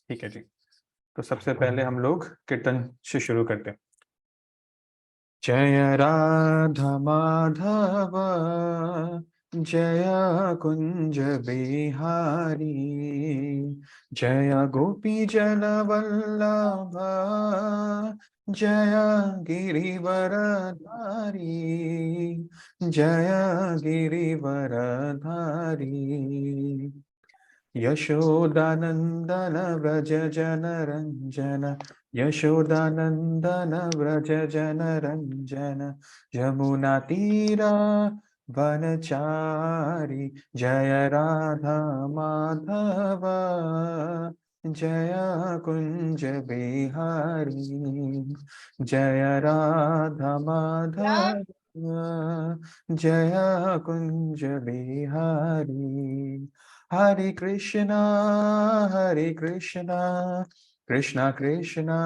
ठीक है जी। तो सबसे पहले हम लोग कीर्तन से शुरू करते हैं। जय राधा माधव जय कुंज बिहारी, जय गोपी जन वल्लभ जय गिरिवरधारी, जय गिरिवरधारी। यशोदानंदन व्रज जनरंजन, यशोदानंदन व्रज जनरंजन, यमुना तीरा वनचारी, जय राधा माधव जय कुंज बिहारी, जय राधा माधव जय कुंज बिहारी। हरे कृष्णा कृष्णा कृष्णा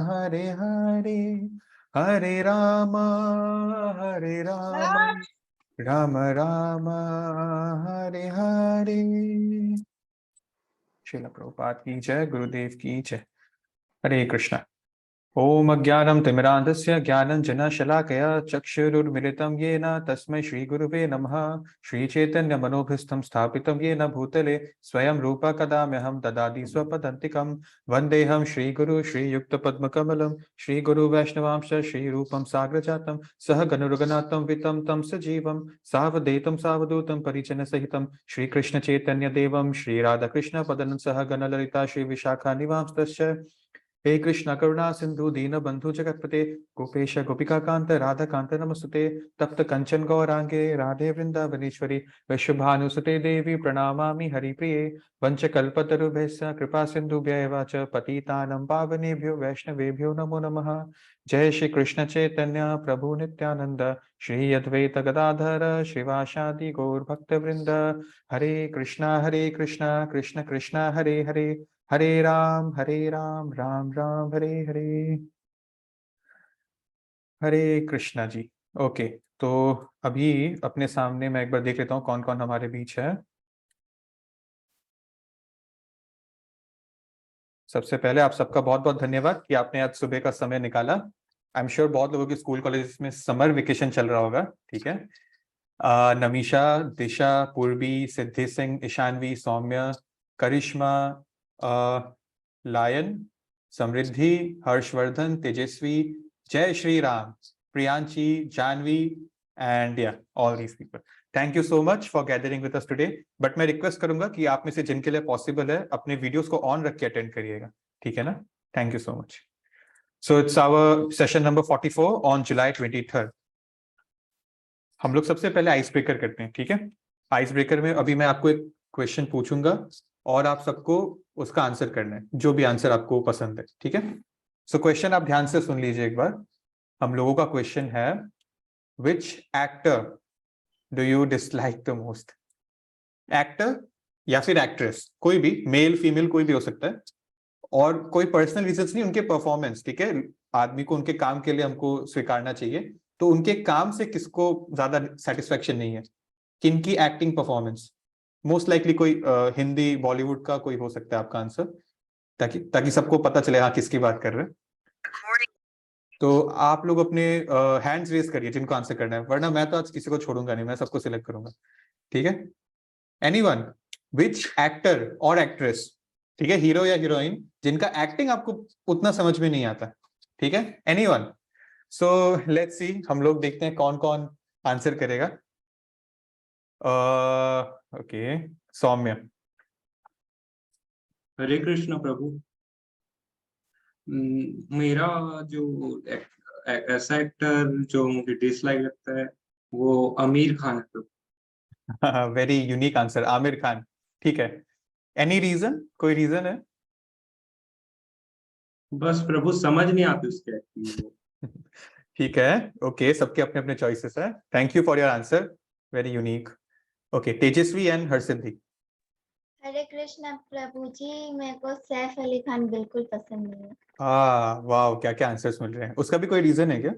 हरे हरे, हरे राम राम राम हरे हरे। श्रील प्रभुपाद की जय, गुरुदेव की जय। हरे कृष्णा। ओम अज्ञानं तिमिरान्धस्य ज्ञानञ्जनशलाकया चक्षुरुन्मिलितं येन तस्मै श्रीगुरुवे नमः। श्रीचैतन्यमनोभीष्टं स्थापितं येन भूतले स्वयं रूप कदा मह्यं ददाति स्वपदान्तिकं। वन्देऽहं श्रीगुरु श्रीयुक्तपद्मकमलं श्रीगुरुवैष्णवांश्च श्रीरूपं साग्रजातं सहगणरघुनाथं वितं तं सजीवं सावधूतं सावधूतं परिजनसहितं श्रीकृष्णचैतन्यदेवं श्रीराधाकृष्णपदं सहगणललिता श्रीविशाखानिवांस्तस्य। हे कृष्ण करुणा सिंधु दीन बंधु जगतपते गोपेश गोपिका कांत राधा कांत नमस्तुते। तप्त कंचन गौरांगे राधे वृंदावनेश्वरी वृषभानुसुते देवी प्रणमामि हरिप्रिये। वंशकल्पतरुभ्यश्च कृपा सिंधुभ्यैव च पतितानं पावनेभ्यो वैष्णवेभ्यो नमो नमः। जय श्री कृष्ण चैतन्य प्रभु नित्यानंद श्री अद्वैत गदाधर श्रीवासादि गौर भक्तवृंद। हरे कृष्णा कृष्ण कृष्ण हरे हरे, हरे राम राम राम हरे हरे। हरे कृष्णा जी। ओके, तो अभी अपने सामने मैं एक बार देख लेता हूँ कौन कौन हमारे बीच है। सबसे पहले आप सबका बहुत बहुत धन्यवाद कि आपने आज सुबह का समय निकाला। आई एम श्योर बहुत लोगों के स्कूल कॉलेज में समर वेकेशन चल रहा होगा। ठीक है। नमीशा, दिशा, पूर्वी, सिद्धि सिंह, ईशानवी, सौम्य, करिश्मा, लायन, समृद्धि, हर्षवर्धन, तेजस्वी, जय श्री राम, प्रियांशी, जानवी, एंड या all these people. Thank you so much for gathering with us today. But मैं रिक्वेस्ट करूंगा कि आप में से जिनके लिए पॉसिबल है अपने वीडियोस को ऑन रख के अटेंड करिएगा। ठीक है ना? Thank you so much. So it's our session number 44 on July 23। हम लोग सबसे पहले आइस ब्रेकर करते हैं। ठीक है। आइस ब्रेकर में अभी मैं आपको एक क्वेश्चन पूछूंगा और आप सबको उसका आंसर करना है, जो भी आंसर आपको पसंद है। ठीक है। सो क्वेश्चन आप ध्यान से सुन लीजिए एक बार। हम लोगों का क्वेश्चन है, which actor do you dislike the most? Actor या फिर एक्ट्रेस, कोई भी, मेल फीमेल कोई भी हो सकता है, और कोई पर्सनल रीजंस नहीं, उनके परफॉर्मेंस। ठीक है। आदमी को उनके काम के लिए हमको स्वीकारना चाहिए, तो उनके काम से किसको ज्यादा सेटिस्फेक्शन नहीं है, किनकी एक्टिंग परफॉर्मेंस। मोस्ट लाइकली कोई हिंदी बॉलीवुड का कोई हो सकता है आपका आंसर, ताकि ताकि सबको पता चले हाँ किसकी बात कर रहे हैं। तो आप लोग अपने हैंड्स रेज करिए जिनको आंसर करना है, वरना मैं तो आज किसी को छोड़ूंगा नहीं, मैं सबको सिलेक्ट करूंगा। ठीक है। एनीवन, विच एक्टर और एक्ट्रेस, ठीक है, हीरो या हीरोइन, जिनका एक्टिंग आपको उतना समझ में नहीं आता। ठीक है। एनीवन? सो लेट्स सी, हम लोग देखते हैं कौन कौन आंसर करेगा। ओके, सौम्य। हरे कृष्ण प्रभु। मेरा जो ऐसा एक्टर जो मुझे डिसलाइक लगता है वो आमिर खान है प्रभु। Very unique answer, Aamir Khan. ठीक है। एनी रीजन, कोई रीजन है? बस प्रभु समझ नहीं आती उसकी एक्टिंग को। ठीक है। ओके, सबके अपने अपने चॉइसेस है। Thank you for your answer, very unique. Okay, Tejaswi and Harsiddhi. Hare Krishna प्रभु जी, मेरे को सैफ अली खान बिल्कुल पसंद नहीं है। वाह, क्या क्या आंसर्स मिल रहे हैं। उसका भी कोई रीजन है क्या?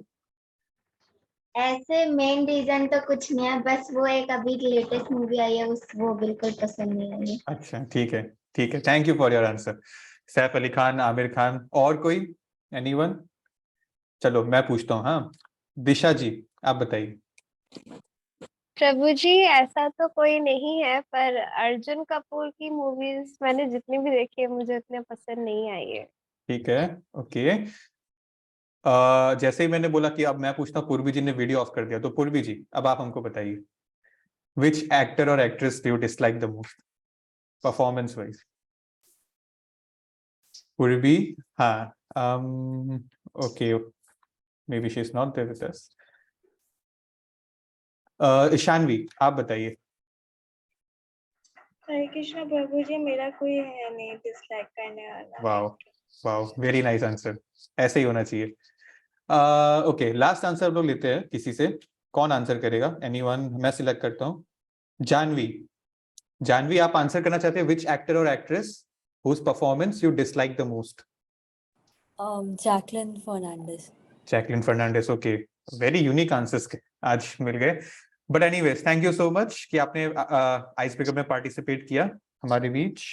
ऐसे मेन रीजन तो कुछ नहीं है, बस वो एक अभी लेटेस्ट मूवी आई है वो बिल्कुल पसंद नहीं आई है। अच्छा, ठीक है। ठीक है, thank you for your answer. Saif Ali Khan, Aamir Khan, और कोई? एनीवन? चलो मैं पूछता हूँ। हाँ, दिशा जी आप बताइए। प्रभु जी ऐसा तो कोई नहीं है, पर अर्जुन कपूर की मूवीज मैंने जितनी भी देखी है मुझे उतने पसंद नहीं आई है। ठीक है, ओके। जैसे ही मैंने बोला कि अब मैं पूछता हूँ, पूर्वी जी ने वीडियो ऑफ कर दिया, तो पूर्वी जी अब आप हमको बताइए, विच एक्टर और actress do you dislike the most performance wise? Purvi, हाँ, okay, may be she is not there with us. Ishanvi आप बताइए। हरे कृष्णा प्रभु जी, मेरा कोई है नहीं डिसलाइक करने वाला। Wow, wow, very nice answer, ऐसे ही होना चाहिए। ओके, लास्ट आंसर लोग लेते हैं किसी से। कौन आंसर करेगा? एनीवन? मैं सिलेक्ट करता हूँ। जानवी, जानवी आप आंसर करना चाहते हैं, विच एक्टर और actress whose performance you dislike the most? Jacqueline Fernandez. Jacqueline Fernandez, okay, very unique answers आज मिल गए। But anyways, thank you so much कि आपने आइस ब्रेकर में पार्टिसिपेट किया हमारे बीच।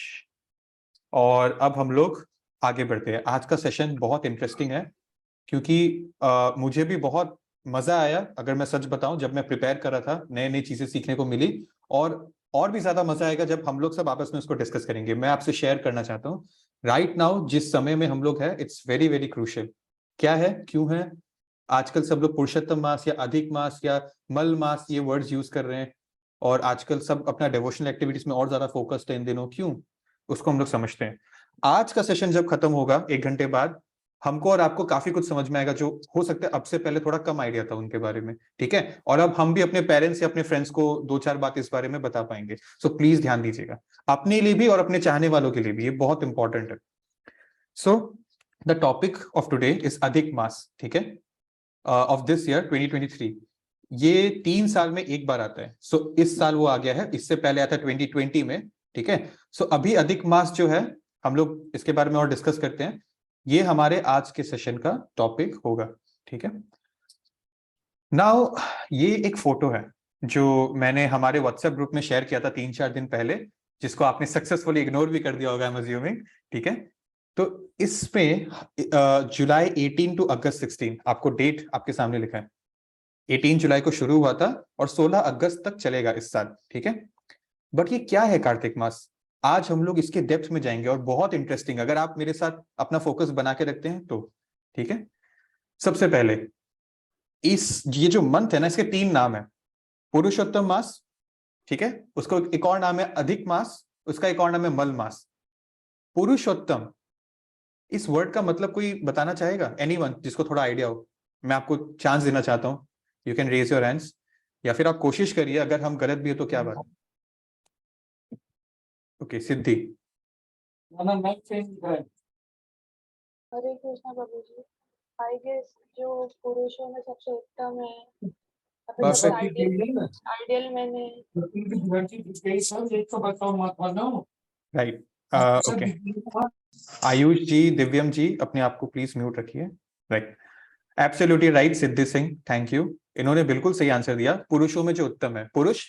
और अब हम लोग आगे बढ़ते हैं। आज का सेशन बहुत इंटरेस्टिंग है, क्योंकि मुझे भी बहुत मजा आया। अगर मैं सच बताऊं, जब मैं प्रिपेयर कर रहा था, नई नई चीजें सीखने को मिली। और भी ज्यादा मजा आएगा जब हम लोग सब आपस में उसको डिस्कस करेंगे। मैं आपसे शेयर करना चाहता हूँ, राइट नाउ जिस समय में हम लोग हैं, इट्स वेरी वेरी क्रूशियल। क्या है, क्यों है? आजकल सब लोग पुरुषोत्तम मास या अधिक मास या मल मास ये वर्ड्स यूज कर रहे हैं, और आजकल सब अपना डिवोशनल एक्टिविटीज में और ज्यादा फोकस्ड है इन दिनों। क्यों? उसको हम लोग समझते हैं। आज का सेशन जब खत्म होगा 1 घंटे बाद, हमको और आपको काफी कुछ समझ में आएगा, जो हो सकता है अब से पहले थोड़ा कम आइडिया था उनके बारे में। ठीक है, और अब हम भी अपने पेरेंट्स या अपने फ्रेंड्स को 2-4 बात इस बारे में बता पाएंगे। सो प्लीज ध्यान दीजिएगा, अपने लिए भी और अपने चाहने वालों के लिए भी, ये बहुत इंपॉर्टेंट है। So the topic of today is अधिक मास, ठीक है, ऑफ दिस ईयर 2023। ये 3 साल में एक बार आता है। सो इस साल वो आ गया है, इससे पहले आता है 2020 में। ठीक है, सो अभी अधिक मास जो है, हम लोग इसके बारे में और डिस्कस करते हैं। ये हमारे आज के सेशन का टॉपिक होगा। ठीक है, नाउ ये एक फोटो है जो मैंने हमारे व्हाट्सएप ग्रुप में शेयर किया था 3-4 दिन पहले, जिसको आपने सक्सेसफुली इग्नोर भी कर दिया होगा, आई एम अज्यूमिंग। ठीक है, तो इसमें जुलाई 18 टू अगस्त 16, आपको डेट आपके सामने लिखा है। 18 जुलाई को शुरू हुआ था और 16 अगस्त तक चलेगा इस साल। ठीक है, बट ये क्या है कार्तिक मास? आज हम लोग इसके डेप्थ में जाएंगे, और बहुत इंटरेस्टिंग, अगर आप मेरे साथ अपना फोकस बना के रखते हैं तो। ठीक है, सबसे पहले ये जो मंथ है ना, इसके 3 नाम है। पुरुषोत्तम मास, ठीक है, उसको एक और नाम है अधिक मास, उसका एक और नाम है मल मास। पुरुषोत्तम, इस वर्ड का मतलब कोई बताना चाहेगा? एनीवन जिसको थोड़ा आइडिया हो? मैं आपको चांस देना चाहता हूं, you can raise your hands, या फिर आप कोशिश करिए, अगर हम गलत भी है तो क्या बात। ओके, सिद्धि। हरे कृष्णा प्रभु जी, आई गेस जो पुरुषों में सबसे उत्तम है, आइडियल मैंने। Right, okay. आयुष जी, दिव्यम जी, अपने आप को प्लीज म्यूट रखिए। Right, absolutely right Siddhi Singh, thank you. इन्होंने बिल्कुल सही आंसर दिया। पुरुषों में जो उत्तम है, पुरुष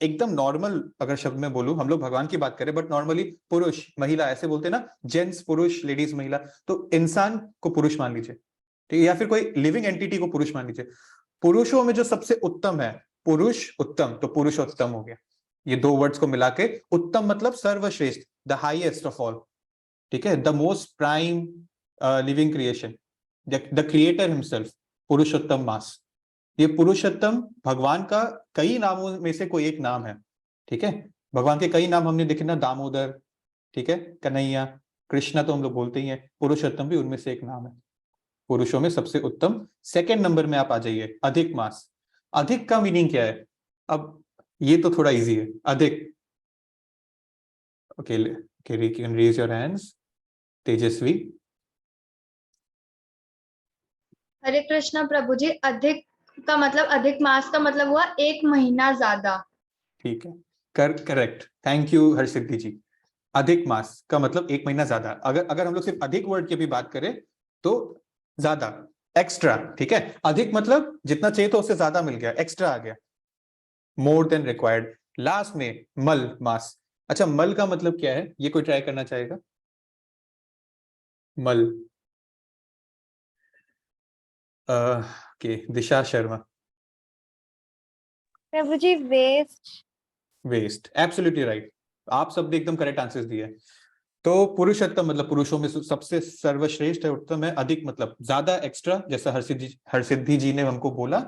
एकदम नॉर्मल, अगर शब्द में बोलूं, हम लोग भगवान की बात करें, बट नॉर्मली पुरुष महिला ऐसे बोलते हैं ना, जेंट्स पुरुष, लेडीज महिला, तो इंसान को पुरुष मान लीजिए, ठीक है, या फिर कोई लिविंग एंटिटी को पुरुष मान लीजिए। पुरुषों में जो सबसे उत्तम है, पुरुष उत्तम, तो पुरुषोत्तम हो गया। ये 2 वर्ड्स को मिला के उत्तम मतलब सर्वश्रेष्ठ, द हाईएस्ट ऑफ ऑल। ठीक है, the most prime living creation, the creator himself, Purushottam Maas. ये पुरुषोत्तम भगवान का कई नामों में से कोई एक नाम है। ठीक है, भगवान के कई नाम हमने देखे ना, दामोदर, ठीक है, कन्हैया, कृष्णा तो हम लोग बोलते ही हैं, पुरुषोत्तम भी उनमें से एक नाम है। पुरुषों में सबसे उत्तम। सेकंड नंबर में आप आ जाइए, अधिक मास। अधिक का मीनिंग क्या है? अब ये तो थोड़ा इजी है, अधिक। Okay, you can raise your hands. तेजस्वी। हरे कृष्णा प्रभु जी, अधिक का मतलब, अधिक मास का मतलब हुआ 1 महीना ज्यादा। ठीक है, करेक्ट, थैंक यू हर्षिद्धि जी। अधिक मास का मतलब 1 महीना ज्यादा। अगर हम लोग सिर्फ अधिक वर्ड की भी बात करें तो ज्यादा, एक्स्ट्रा। ठीक है, अधिक मतलब जितना चाहिए तो उससे ज्यादा मिल गया, एक्स्ट्रा आ गया, मोर देन रिक्वायर्ड। लास्ट में मल मास। अच्छा, मल का मतलब क्या है, ये कोई ट्राई करना चाहेगा? मल। Okay, Disha Sharma. Prabhu ji west. West, absolutely right. आप सबने एकदम करेक्ट आंसर्स दिए। तो पुरुषोत्तम मतलब पुरुषों में सबसे सर्वश्रेष्ठ है, उत्तम है, अधिक मतलब ज्यादा, एक्स्ट्रा, जैसा हरसिद्धि जी ने हमको बोला।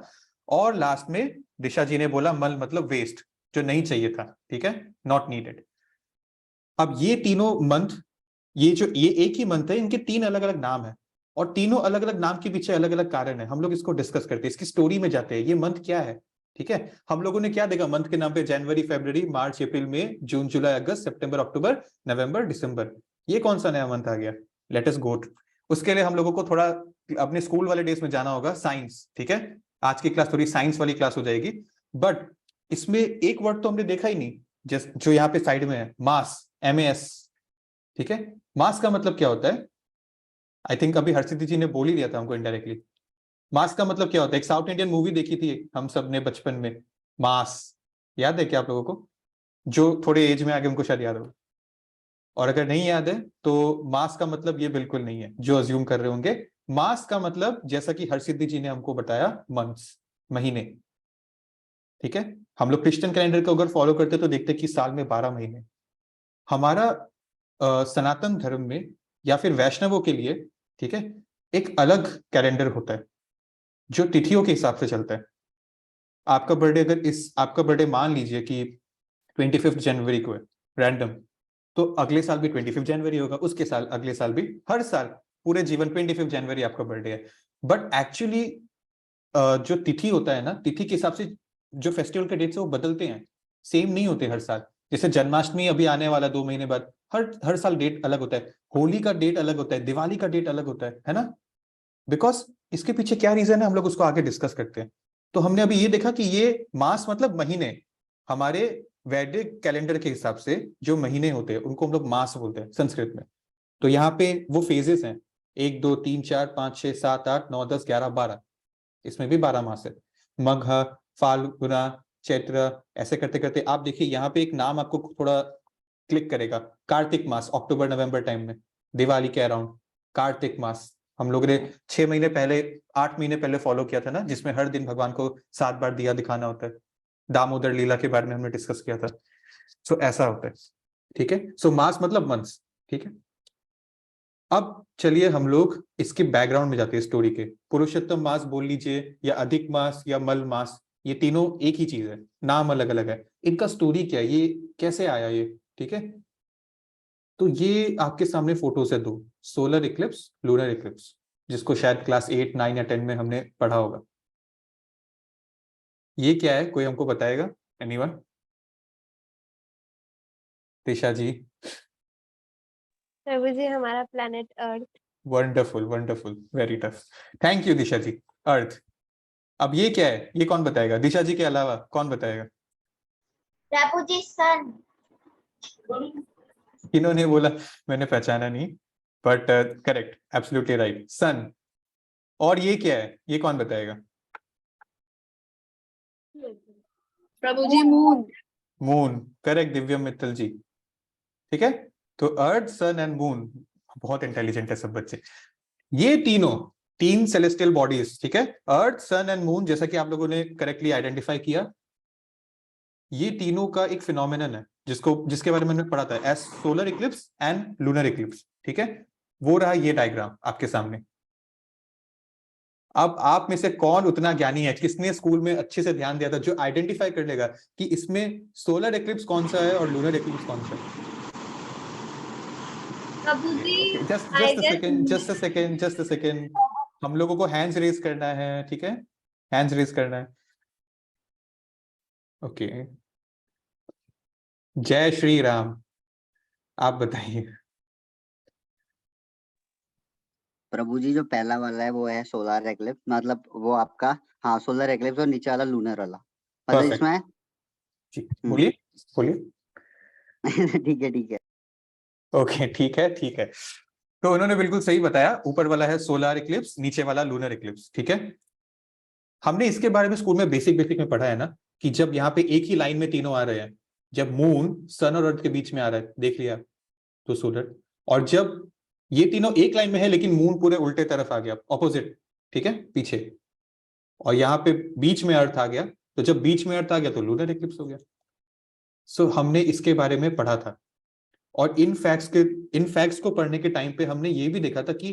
और लास्ट में दिशा जी ने बोला मल मतलब वेस्ट, जो नहीं चाहिए था, ठीक है, नॉट नीडेड। अब ये तीनों मंथ, ये एक ही मंथ है, इनके 3 अलग अलग नाम है, और तीनों अलग अलग नाम के पीछे अलग अलग कारण है। हम लोग इसको डिस्कस करते हैं, इसकी स्टोरी में जाते हैं, ये मंथ क्या है, ठीक है। हम लोगों ने क्या देखा मंथ के नाम पे, जनवरी, फरवरी, मार्च, अप्रैल, मई, जून, जुलाई, अगस्त, सितंबर, अक्टूबर, नवंबर, दिसंबर। ये कौन सा नया मंथ आ गया? लेट अस गो। उसके लिए हम लोगों को थोड़ा अपने स्कूल वाले डेज में जाना होगा, साइंस, ठीक है। आज की क्लास थोड़ी साइंस वाली क्लास हो जाएगी। बट इसमें एक वर्ड तो हमने देखा ही नहीं, जो यहाँ पे साइड में है, मास, MAS, ठीक है। मास का मतलब क्या होता है? आई थिंक अभी हरसिद्धि जी ने बोल ही दिया था हमको इनडायरेक्टली। मास का मतलब क्या होता है? एक साउथ इंडियन मूवी देखी थी हम सब ने बचपन में, मास, याद है क्या आप लोगों को? जो थोड़े एज में आगे उनको शायद याद होगा, और अगर नहीं याद है तो मास का मतलब ये बिल्कुल नहीं है जो अज्यूम कर रहे होंगे। मास का मतलब, जैसा कि हरसिद्धि जी ने हमको बताया, मंथ्स, महीने, ठीक है। हम लोग क्रिश्चियन कैलेंडर को अगर फॉलो करते तो देखते कि साल में 12 महीने। हमारा सनातन धर्म में या फिर वैष्णवों के लिए, ठीक है, एक अलग कैलेंडर होता है जो तिथियों के हिसाब से चलता है। आपका बर्थडे, अगर आपका बर्थडे मान लीजिए कि 25 जनवरी को है, रैंडम, तो अगले साल भी 25 जनवरी होगा, उसके साल, अगले साल भी, हर साल पूरे जीवन 25 जनवरी आपका बर्थडे है। बट एक्चुअली जो तिथि होता है ना, तिथि के हिसाब से जो फेस्टिवल के डेट्स है वो बदलते हैं, सेम नहीं होते हर साल। जैसे जन्माष्टमी अभी आने वाला 2 महीने बाद, हर साल डेट अलग होता है, होली का डेट अलग होता है, दिवाली का डेट अलग होता है ना। बिकॉज इसके पीछे क्या रीजन है, हम लोग उसको आगे डिस्कस करते हैं। तो हमने अभी ये देखा कि ये मास मतलब महीने, हमारे वैदिक कैलेंडर के हिसाब से जो महीने होते हैं उनको हम लोग मास बोलते हैं संस्कृत में। तो यहाँ पे वो फेजेस हैं, 1 2 3 4 5 6 7 8 9 10 11 12, इसमें भी 12 मास है। मघ, फाल्गुना, चैत्र, ऐसे करते करते आप देखिए यहाँ पे एक नाम आपको थोड़ा क्लिक करेगा, कार्तिक मास, अक्टूबर नवंबर टाइम में, दिवाली के अराउंड, कार्तिक मास। हम लोगों ने 6 महीने पहले, 8 महीने पहले फॉलो किया था ना, जिसमें हर दिन भगवान को 7 बार दिया दिखाना होता है। दामोदर लीला के बारे में हमने डिस्कस किया था। सो ऐसा होता है, ठीक है। सो मास मतलब मंथ्स, ठीक है। अब चलिए हम लोग इसके बैकग्राउंड में जाते हैं, स्टोरी के। पुरुषोत्तम मास बोल लीजिए, या अधिक मास, या मल मास, ये तीनों एक ही चीज है, नाम अलग अलग है। इनका स्टोरी क्या है, ये कैसे आया ये, ठीक है। तो ये आपके सामने फोटोज है 2, सोलर इक्लिप्स, लूनर इक्लिप्स, जिसको शायद क्लास 8 9 या 10 में हमने पढ़ा होगा। ये क्या है, कोई हमको बताएगा? एनीवन? दिशा जी? प्रभु जी हमारा planet earth. Wonderful, wonderful, very tough, thank you Disha ji. Earth. अब ये क्या है, ये कौन बताएगा? दिशा जी के अलावा कौन बताएगा? प्रभु जी सन। इन्होंने बोला, मैंने पहचाना नहीं, बट करेक्ट, एब्सोल्युटली राइट, सन। और ये क्या है, ये कौन बताएगा? प्रभु जी मून। मून, करेक्ट, दिव्यम मित्तल जी, ठीक है। तो अर्थ, सन एंड मून, बहुत इंटेलिजेंट है सब बच्चे। ये तीनों, 3 सेलेस्टियल बॉडीज, ठीक है, अर्थ, सन एंड मून, जैसा कि आप लोगों ने करेक्टली आइडेंटिफाई किया, ये तीनों का एक फिनोमिनन है जिसके बारे में हमने पढ़ा था, as solar eclipse and lunar eclipse, ठीक है। वो रहा ये डायग्राम आपके सामने। अब आप में से कौन उतना ज्ञानी है, किसने स्कूल में अच्छे से ध्यान दिया था, जो आइडेंटिफाई कर लेगा कि इसमें सोलर इक्लिप्स कौन सा है और लूनर इक्लिप्स कौन सा है? प्रभु जी जस्ट अ सेकेंड, हम लोगों को हैंड्स रेज करना है, ठीक है, हैंड्स रेज करना है। ओके, जय श्री राम, आप बताइए। प्रभु जी जो पहला वाला है वो है सोलर एक्लिप्स, मतलब वो आपका, हाँ सोलर एक्लिप्स, और नीचे वाला लूनर वाला, मतलब Perfect. इसमें जी, बोलिए बोलिए। ठीक है ठीक है। ओके, ठीक है ठीक है। तो उन्होंने बिल्कुल सही बताया, ऊपर वाला है सोलर इक्लिप्स, नीचे वाला लूनर इक्लिप्स, ठीक है। हमने इसके बारे में स्कूल में बेसिक में पढ़ा है ना, कि जब यहाँ पे एक ही लाइन में तीनों आ रहे हैं, जब मून सन और अर्थ के बीच में आ रहा है, देख लिया, तो सोलर। और जब ये तीनों एक लाइन में है लेकिन मून पूरे उल्टे तरफ आ गया, ऑपोजिट, ठीक है, पीछे। और यहाँ पे बीच में अर्थ आ गया, तो जब बीच में अर्थ आ गया तो लूनर इक्लिप्स हो गया। सो हमने इसके बारे में पढ़ा था, और इन फैक्ट्स को पढ़ने के टाइम पे हमने ये भी देखा था कि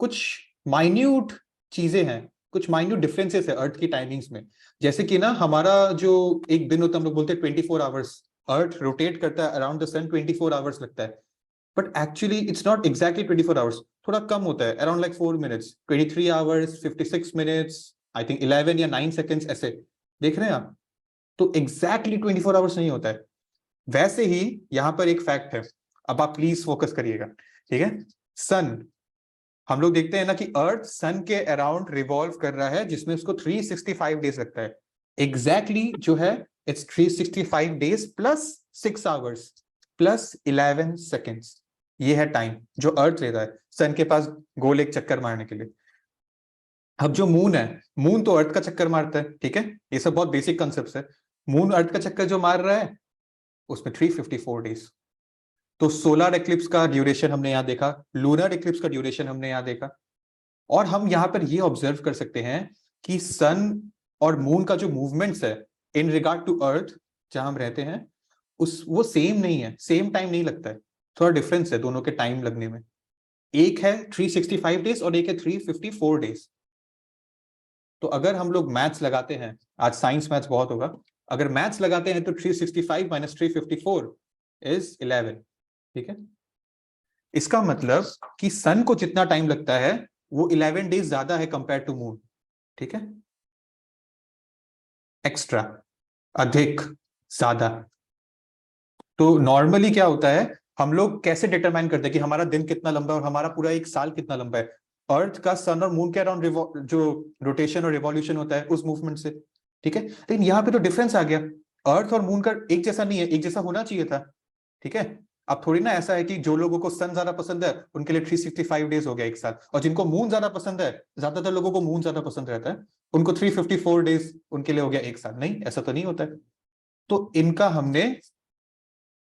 कुछ माइन्यूट चीजें हैं, कुछ माइन्यूट डिफरेंसेस है अर्थ की टाइमिंग्स में। जैसे कि ना हमारा जो एक दिन होता है, हम लोग बोलते हैं 24 आवर्स, अर्थ रोटेट करता है अराउंड द सन 24 आवर्स लगता है, but actually it's not exactly 24 hours, थोड़ा कम होता है, around like 4 minutes, 23 hours 56 minutes, I think 11 या 9 सेकेंड्स, ऐसे देख रहे हैं आप। तो एग्जैक्टली 24 आवर्स नहीं होता है। वैसे ही यहां पर एक फैक्ट है, अब आप प्लीज फोकस करिएगा, ठीक है। सन, हम लोग देखते हैं ना कि अर्थ सन के अराउंड रिवॉल्व कर रहा है, जिसमें उसको 365 डेज लगता है। एग्जैक्टली जो है it's 365 days plus 6 hours plus 11 seconds, ये है टाइम जो अर्थ लेता है सन के पास गोल एक चक्कर मारने के लिए। अब जो मून है, मून तो अर्थ का चक्कर मारता है, ठीक है, ये सब बहुत बेसिक कॉन्सेप्ट्स है। मून अर्थ का चक्कर जो मार रहा है उसमें 354 डेज। तो सोलर एक्लिप्स का ड्यूरेशन हमने यहां देखा, लूनर एक्लिप्स का ड्यूरेशन हमने यहां देखा, और हम यहां पर ये ऑब्जर्व कर सकते हैं कि सन और मून का जो मूवमेंट्स है इन रिगार्ड टू अर्थ जहां हम रहते हैं, वो सेम नहीं है, सेम टाइम नहीं लगता है, थोड़ा डिफरेंस है दोनों के टाइम लगने में। एक है 365 डेज और एक है 354 डेज। तो अगर हम लोग मैथ्स लगाते हैं, आज साइंस मैथ्स बहुत होगा, अगर मैथ्स लगाते हैं तो 365 माइनस 354 इज 11, ठीक है। इसका मतलब कि सन को जितना टाइम लगता है वो 11 डेज ज्यादा है कंपेयर टू मून, ठीक है, एक्स्ट्रा, अधिक, ज्यादा। तो नॉर्मली क्या होता है, हम लोग कैसे डिटरमाइन करते हैं कि हमारा दिन कितना लंबा है और हमारा पूरा एक साल कितना लंबा है? अर्थ का सन और मून के अराउंड जो रोटेशन और रिवॉल्यूशन होता है उस मूवमेंट से, ठीक है। लेकिन यहाँ पे तो डिफरेंस आ गया, अर्थ और मून का एक जैसा नहीं है, एक जैसा होना चाहिए था, ठीक है। अब थोड़ी ना ऐसा है कि जो लोगों को सन ज्यादा पसंद है उनके लिए 365 डेज हो गया एक साल, और जिनको मून ज्यादा पसंद है, ज्यादातर लोगों को मून ज्यादा पसंद रहता है, उनको 354 डेज उनके लिए हो गया एक साल। नहीं, ऐसा तो नहीं होता है। तो इनका हमने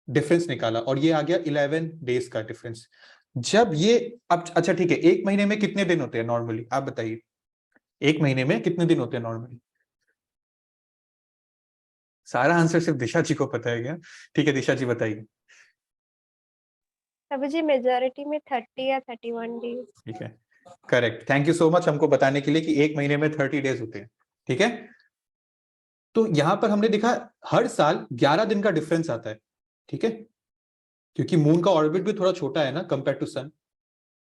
डिफरेंस निकाला और ये आ गया 11 डेज का डिफरेंस। जब ये अब अच्छा ठीक है, एक महीने में कितने दिन होते हैं नॉर्मली, आप बताइए, एक महीने में कितने दिन होते हैं नॉर्मली? सारा आंसर सिर्फ दिशा जी को पता है क्या? ठीक है, दिशा जी बताइए। प्रभु जी मेजॉरिटी में 30 या 31 डेज। ठीक है, correct, thank you so much हमको बताने के लिए कि एक महीने में 30 डेज होते हैं, ठीक है। तो यहां पर हमने देखा हर साल 11 दिन का डिफरेंस आता है, ठीक है, क्योंकि मून का ऑर्बिट भी थोड़ा छोटा है ना कंपेयर टू सन।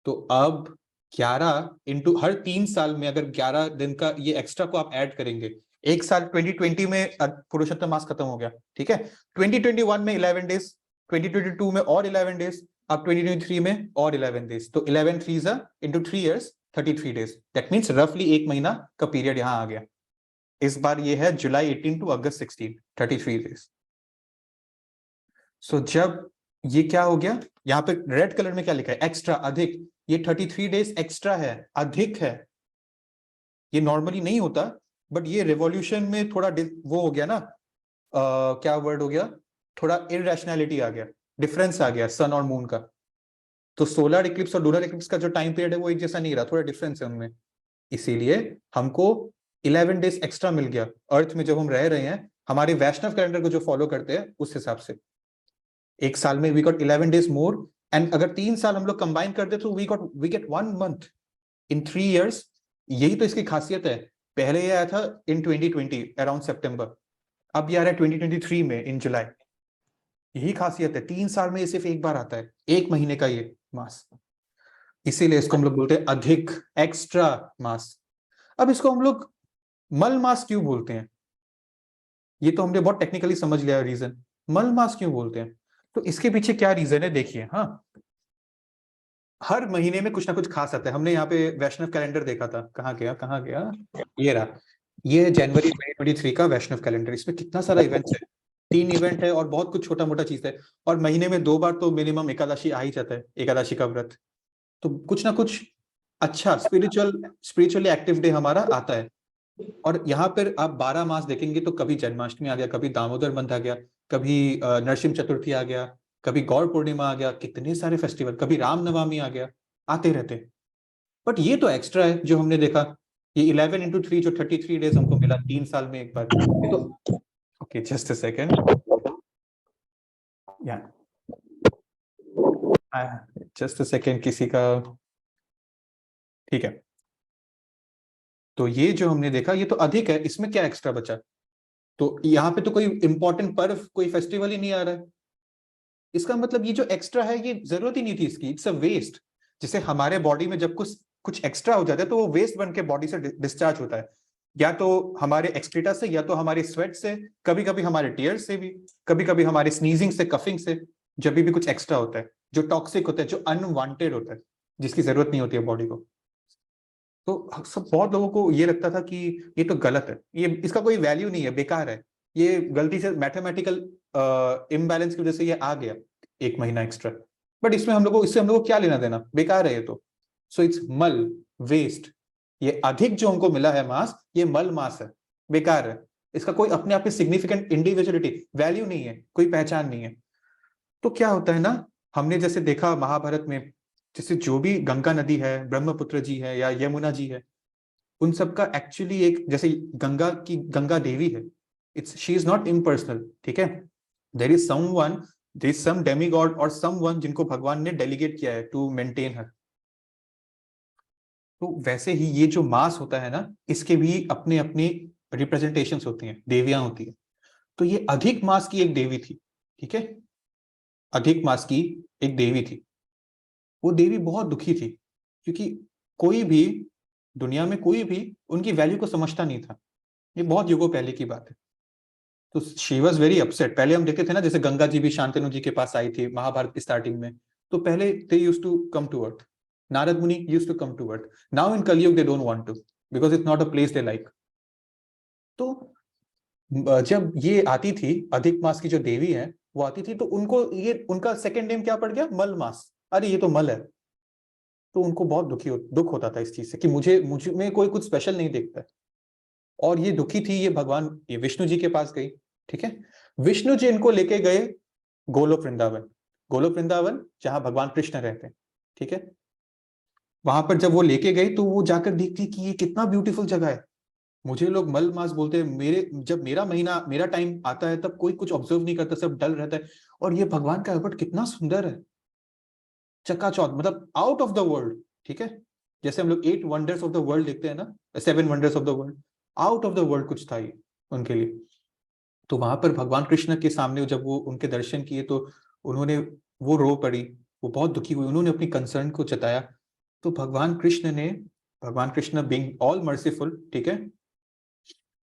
तो अब 11 इंटू हर 3 साल में अगर 11 दिन का ये एक्स्ट्रा को आप ऐड करेंगे, एक साल 2020 में पुरुषोत्तम मास खत्म हो गया, ठीक है, 2021 में 11 डेज, 2022 में और 11 डेज, अब 2023 में और 11 डेज, तो 11 3s into 3 years 33 days. That means रफली एक महीना का पीरियड यहां आ गया। इस बार ये है जुलाई 18 टू अगस्त 16, 33 डेज। सो जब ये क्या हो गया, यहाँ पे रेड कलर में क्या लिखा है, एक्स्ट्रा, अधिक, ये 33 डेज एक्स्ट्रा है, अधिक है। ये नॉर्मली नहीं होता, बट ये रिवॉल्यूशन में थोड़ा वो हो गया ना, क्या वर्ड हो गया, थोड़ा इररेशनैलिटी आ गया, डिफरेंस आ गया सन और मून का। तो सोलर इक्लिप्स और लूनर इक्लिप्स का जो टाइम पीरियड है वो एक जैसा नहीं रहा, थोड़ा डिफरेंस है उनमें। इसीलिए हमको 11 डेज एक्स्ट्रा मिल गया अर्थ में जब हम रह रहे हैं, हमारे वैष्णव कैलेंडर को जो फॉलो करते हैं उस हिसाब से। एक साल में we got 11 days more, and अगर 3 साल हम लोग कंबाइन करते तो we get 1 month in 3 years। यही तो इसकी खासियत है। पहले ये आया था इन 2020 अराउंड सितंबर, अब ये आ रहा है 2023 में इन जुलाई। यही खासियत है, 3 साल में ये सिर्फ एक बार आता है, एक महीने का ये मास। इसीलिए इसको हम लोग बोलते हैं अधिक, एक्स्ट्रा मास। अब इसको हम लोग मल मास क्यों बोलते हैं, ये तो हमने बहुत टेक्निकली समझ लिया रीजन। मल मास क्यों बोलते हैं, तो इसके पीछे क्या रीजन है देखिए। हाँ, हर महीने में कुछ ना कुछ खास आता है। हमने यहाँ पे वैष्णव कैलेंडर देखा था, कहाँ गया, ये रहा, ये जनवरी 2023 का वैष्णव कैलेंडर। इसमें कितना सारा इवेंट्स है, 3 इवेंट है और बहुत कुछ छोटा मोटा चीज है, और महीने में 2 बार तो मिनिमम एकादशी आ ही जाता है, एकादशी का व्रत। तो कुछ ना कुछ अच्छा स्पिरिचुअली एक्टिव डे हमारा आता है। और यहाँ पर आप 12 मास देखेंगे तो कभी जन्माष्टमी आ गया, कभी दामोदर बंध आ गया, कभी नरसिंह चतुर्थी आ गया, कभी गौर पूर्णिमा आ गया, कितने सारे फेस्टिवल, कभी रामनवमी आ गया। आते रहते। बट ये तो एक्स्ट्रा है जो हमने देखा, ये 11 into 3 जो 33 डेज हमको मिला 3 साल में एक बार, ये तो ओके जस्ट अ सेकेंड, या जस्ट अ सेकेंड किसी का, ठीक है। तो ये जो हमने देखा ये तो अधिक है, इसमें क्या एक्स्ट्रा बचा? तो यहाँ पे तो कोई इंपॉर्टेंट पर्व, कोई फेस्टिवल ही नहीं आ रहा है। इसका मतलब ये जो एक्स्ट्रा है ये जरूरत ही नहीं थी इसकी, इट्स अ वेस्ट। जैसे हमारे बॉडी में जब कुछ एक्स्ट्रा हो जाता है तो वो वेस्ट बन के बॉडी से डिस्चार्ज होता है, या तो हमारे एक्सक्रीटा से, या तो हमारे स्वेट से, कभी कभी हमारे टीयर्स से भी, कभी कभी हमारे स्नीजिंग से, कफिंग से। जब भी कुछ एक्स्ट्रा होता है जो टॉक्सिक होता है, जो अनवांटेड होता है, जिसकी जरूरत नहीं होती है बॉडी को, तो सब बहुत लोगों को ये लगता था कि ये तो गलत है, ये इसका कोई वैल्यू नहीं है, बेकार है, ये गलती से मैथमेटिकल इम्बैलेंस की वजह से ये आ गया 1 महीना एक्स्ट्रा। बट इससे हम लोगों को क्या लेना देना, बेकार है ये तो। सो इट्स मल, वेस्ट। ये अधिक जो हमको मिला है मास, ये मल मास है, बेकार है, इसका कोई अपने आप में सिग्निफिकेंट इंडिविजुअलिटी, वैल्यू नहीं है, कोई पहचान नहीं है। तो क्या होता है ना, हमने जैसे देखा महाभारत में, जैसे जो भी गंगा नदी है, ब्रह्मपुत्र जी है या यमुना जी है, उन सबका एक्चुअली एक, जैसे गंगा देवी है, it's she is not impersonal, ठीक है। There is someone, there is some demigod और समवन जिनको भगवान ने डेलीगेट किया है टू मेंटेन हर। तो वैसे ही ये जो मास होता है ना, इसके भी अपने अपने रिप्रेजेंटेशंस होती हैं, देवियां होती है। तो ये अधिक मास की एक देवी थी, ठीक है, अधिक मास की एक देवी थी। वो देवी बहुत दुखी थी, क्योंकि कोई भी दुनिया में कोई भी उनकी वैल्यू को समझता नहीं था। ये बहुत युगों पहले की बात है। तो शी वॉज वेरी अपसेट। पहले हम देखते थे ना, जैसे गंगा जी भी शांतनु जी के पास आई थी महाभारत की स्टार्टिंग में, तो पहले they used to come to earth, Narad Muni used to come to earth. Now in Kalyug they don't want to, because it's not a place they like. तो जब ये आती थी, अधिक मास की जो देवी है वो आती थी, तो उनको ये उनका सेकंड नेम क्या पड़ गया, मल मास। अरे ये तो मल है। तो उनको बहुत दुख होता था इस चीज से कि मुझे में कोई कुछ स्पेशल नहीं देखता है। और ये दुखी थी, ये भगवान, ये विष्णु जी के पास गई, ठीक है। विष्णु जी इनको लेके गए गोलोक वृंदावन, गोलोक वृंदावन जहां भगवान कृष्ण रहते हैं, ठीक है। वहां पर जब वो लेके गई तो वो जाकर देखती कि ये कितना ब्यूटीफुल जगह है। मुझे लोग मल मास बोलते हैं, जब मेरा टाइम आता है तब कोई कुछ ऑब्जर्व नहीं करता, सब डल रहता है, और ये भगवान का एफर्ट कितना सुंदर है, चकाचौंध, मतलब आउट ऑफ द वर्ल्ड, ठीक है। जैसे हम लोग 8 वंडर्स ऑफ द वर्ल्ड देखते हैं ना, 7 wonders of the world, out of the world कुछ था ये उनके लिए। तो वहां पर भगवान कृष्ण के सामने जब वो उनके दर्शन किए तो उन्होंने, वो रो पड़ी, वो बहुत दुखी हुई, उन्होंने अपनी कंसर्न को जताया। तो भगवान कृष्ण बीइंग ऑल मर्सीफुल, ठीक है,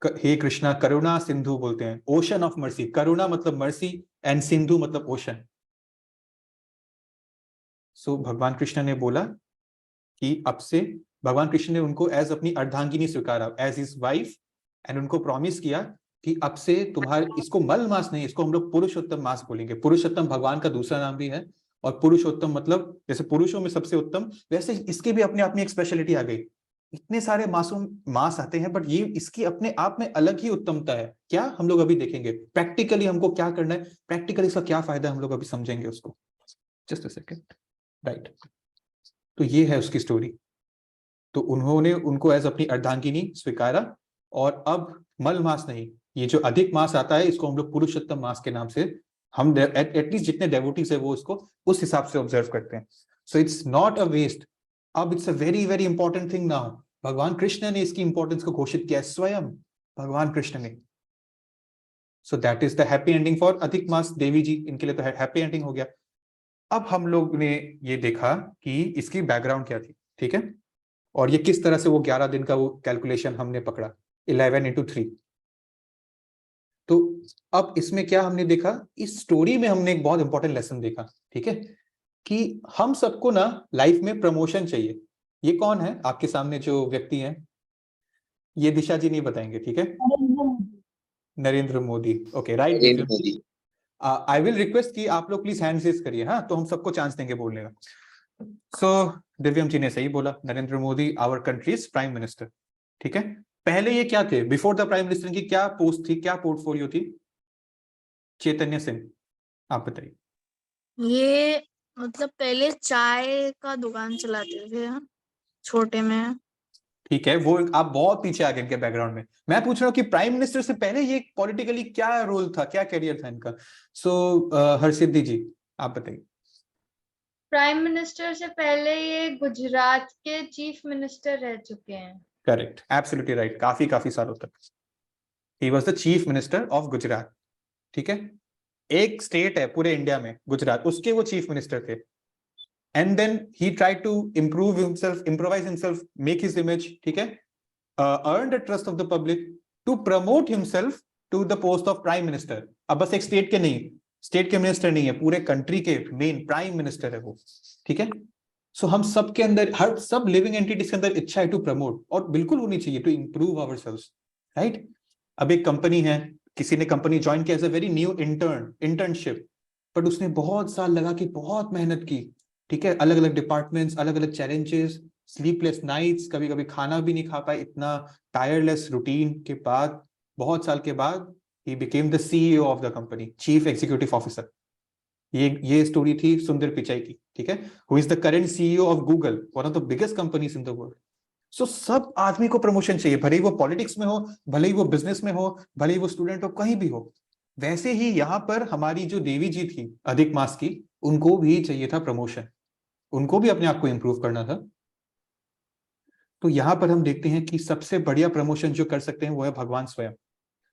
हे कृष्णा करुणा सिंधु बोलते हैं, ओशन ऑफ मर्सी। करुणा मतलब मर्सी एंड सिंधु मतलब ओशन। सो भगवान कृष्ण ने बोला कि अब से, भगवान कृष्ण ने उनको एज अपनी अर्धांगिनी स्वीकारा, एज हिज वाइफ, एंड उनको प्रॉमिस किया कि अब से तुम्हारे, इसको मल मास नहीं, इसको हम लोग पुरुषोत्तम मास बोलेंगे। पुरुषोत्तम भगवान का दूसरा नाम भी है, और पुरुषोत्तम मतलब जैसे पुरुषों में सबसे उत्तम, वैसे इसके भी अपने आप में एक स्पेशलिटी आ गई। इतने सारे मास आते हैं, बट ये इसकी अपने आप में अलग ही उत्तमता है। क्या, हम लोग अभी देखेंगे प्रैक्टिकली हमको क्या करना है, प्रैक्टिकली इसका क्या फायदा है, हम लोग अभी समझेंगे उसको। Just a second, right. तो ये है उसकी स्टोरी। तो उन्होंने उनको एज अपनी अर्धांगिनी स्वीकारा, और अब मल मास नहीं, ये जो अधिक मास आता है इसको हम लोग पुरुषोत्तम मास के नाम से, हम एटलीस्ट जितने डेवोटीज है वो इसको उस हिसाब से ऑब्जर्व करते हैं। So it's not a waste, अब it's a very very important thing now. भगवान कृष्ण ने इसकी इंपॉर्टेंस को घोषित किया, स्वयं भगवान कृष्ण ने। So that is the happy ending for अधिक मास देवी जी, इनके लिए तो हैप्पी एंडिंग हो गया। अब हम लोग ने ये देखा कि इसकी बैकग्राउंड क्या थी, ठीक है, और ये किस तरह से वो 11 दिन का वो कैलकुलेशन हमने पकड़ा, 11 into 3। तो अब इसमें क्या हमने देखा, इस स्टोरी में हमने एक बहुत इंपॉर्टेंट लेसन देखा, ठीक है, कि हम सबको ना लाइफ में प्रमोशन चाहिए। ये कौन है आपके सामने जो व्यक्ति है, ये दिशा जी नहीं बताएंगे, ठीक है, Narendra Modi. Okay, right. I will request कि आप लोग प्लीज हैंड रेज करिए, हाँ, तो हम सबको चांस देंगे बोलने का। सो दिव्यम जी ने सही बोला, Narendra Modi our country's prime minister, ठीक है। पहले ये क्या थे, बिफोर द प्राइम मिनिस्टर की क्या पोस्ट थी, क्या पोर्टफोलियो थी? चैतन्य सिंह, आप बताइए। ये मतलब पहले चाय का दुकान चलाते थे, छोटे में। ठीक है, वो आप बहुत पीछे आ गए इनके बैकग्राउंड में। मैं पूछ रहा हूँ कि प्राइम मिनिस्टर से पहले ये पॉलिटिकली क्या रोल था, क्या करियर था इनका। सो हरसिद्धि जी आप बताइए। प्राइम मिनिस्टर से पहले ये गुजरात के चीफ मिनिस्टर रह चुके हैं। करेक्ट, एब्सोल्युटली राइट, काफी काफी सालों तक he was the chief minister of Gujarat. ठीक है, एक स्टेट है पूरे इंडिया में गुजरात, उसके वो चीफ मिनिस्टर थे। And then he try to improve himself, improvise himself, make his image, ठीक है, earn the trust of the public to promote himself to the post of prime minister। अब बस एक स्टेट के नहीं, स्टेट के minister नहीं है, पूरे कंट्री के मेन प्राइम मिनिस्टर है वो। ठीक है, सो हम सब के अंदर, हर सब लिविंग एंटिटीज के अंदर इच्छा है टू प्रमोट, और बिल्कुल होनी चाहिए, टू इंप्रूव आवरसेल्व्स, राइट। अब एक कंपनी है, किसी ने कंपनी ज्वाइन किया as a very new internship, but उसने बहुत साल लगा के बहुत मेहनत की, ठीक है, अलग अलग डिपार्टमेंट्स, अलग अलग चैलेंजेस, स्लीपलेस नाइट्स, कभी कभी खाना भी नहीं खा पाए, इतना टायरलेस रूटीन के बाद, बहुत साल के बाद ही became the CEO of the company, chief executive officer. ये स्टोरी थी सुंदर पिचाई की, ठीक है, who is the current CEO of Google, one of the biggest companies in the world. So सब आदमी को प्रमोशन चाहिए, भले ही वो पॉलिटिक्स में हो, भले ही वो बिजनेस में हो, भले ही वो स्टूडेंट हो, कहीं भी हो। वैसे ही यहाँ पर हमारी जो देवी जी थी अधिक मास की, उनको भी चाहिए था प्रमोशन, उनको भी अपने आप को इंप्रूव करना था। तो यहां पर हम देखते हैं कि सबसे बढ़िया प्रमोशन जो कर सकते हैं वो है भगवान स्वयं।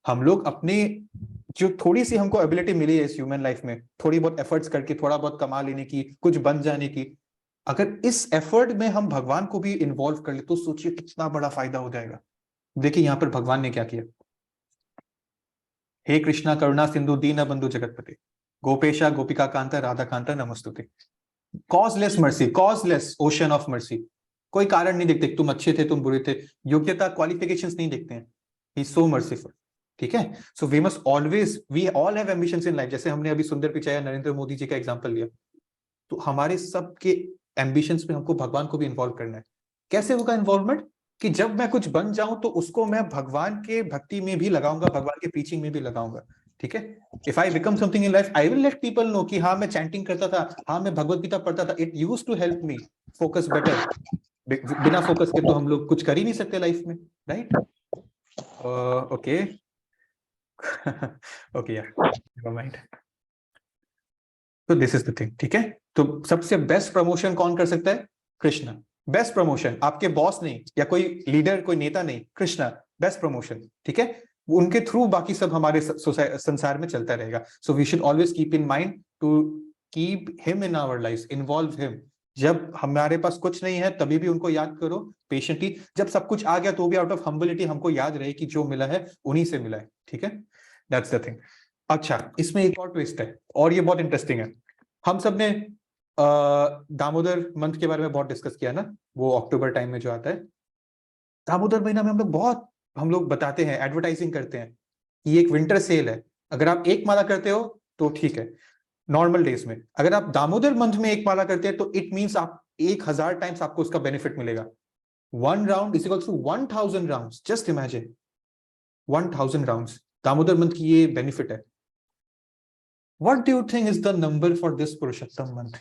हम लोग अपने जो थोड़ी सी हमको एबिलिटी मिली है इस ह्यूमन लाइफ में, थोड़ी बहुत एफर्ट्स करके थोड़ा बहुत कमा लेने की, कुछ बन जाने की, अगर इस एफर्ट में हम भगवान को भी इन्वॉल्व कर ले तो सोचिए कितना बड़ा फायदा हो जाएगा। देखिए यहां पर भगवान ने क्या किया। हे कृष्णा करुणा सिंधु दीन बंधु जगतपते, गोपेशा गोपिका कांता राधा कांता नमस्तुते। Causeless mercy, causeless ocean of mercy, कोई कारण नहीं देखते, तुम अच्छे थे, तुम बुरे थे, योग्यता क्वालिफिकेशंस नहीं देखते हैं, ही सो मर्सीफुल। ठीक है, so we must always, we all have ambitions in life, जैसे हमने अभी सुंदर पिचाई नरेंद्र मोदी जी का एग्जांपल लिया, तो हमारे सबके एम्बिशंस में हमको भगवान को भी इन्वॉल्व करना है। कैसे होगा इन्वॉल्वमेंट, कि जब मैं कुछ बन जाऊं तो उसको मैं भगवान के भक्ति में भी लगाऊंगा, भगवान के प्रीचिंग में भी लगाऊंगा। ठीक है, if I become something in life I will let people know कि हाँ मैं चैंटिंग करता था, हाँ मैं भगवत गीता पढ़ता था, it used to help me focus better. बिना फोकस के तो हम लोग कुछ कर ही नहीं सकते लाइफ में, राइट। ओके ओके यार, नेवर माइंड। तो दिस इज द थिंग, ठीक है। तो सबसे बेस्ट प्रमोशन कौन कर सकता है? कृष्णा। बेस्ट प्रमोशन, आपके बॉस नहीं या कोई लीडर, कोई नेता नहीं, कृष्णा बेस्ट प्रमोशन। ठीक है, उनके थ्रू बाकी सब हमारे संसार में चलता रहेगा। So we should always keep in mind to keep him in our life, involve him. जब हमारे पास कुछ नहीं है तभी भी उनको याद करो पेशेंटली, जब सब कुछ आ गया तो भी आउट ऑफ हम्बिलिटी हमको याद रहे कि जो मिला है उन्हीं से मिला है। ठीक है, दैट्स द थिंग। अच्छा, इसमें एक और ट्विस्ट है और ये बहुत इंटरेस्टिंग है। हम सब ने दामोदर मंथ के बारे में बहुत डिस्कस किया ना, वो अक्टूबर टाइम में जो आता है। दामोदर महीना में हम लोग बताते हैं, एडवर्टाइजिंग करते हैं कि एक विंटर सेल है, अगर आप एक माला करते हो तो ठीक है नॉर्मल डेज में, अगर आप दामोदर मंथ में एक माला करते हैं तो इट मींस आप 1000 टाइम्स आपको उसका बेनिफिट मिलेगा। 1 round is equal to 1000 rounds, just imagine 1000 rounds, Damodar month की ये बेनिफिट है। What do you think is the number for this Purushottam month?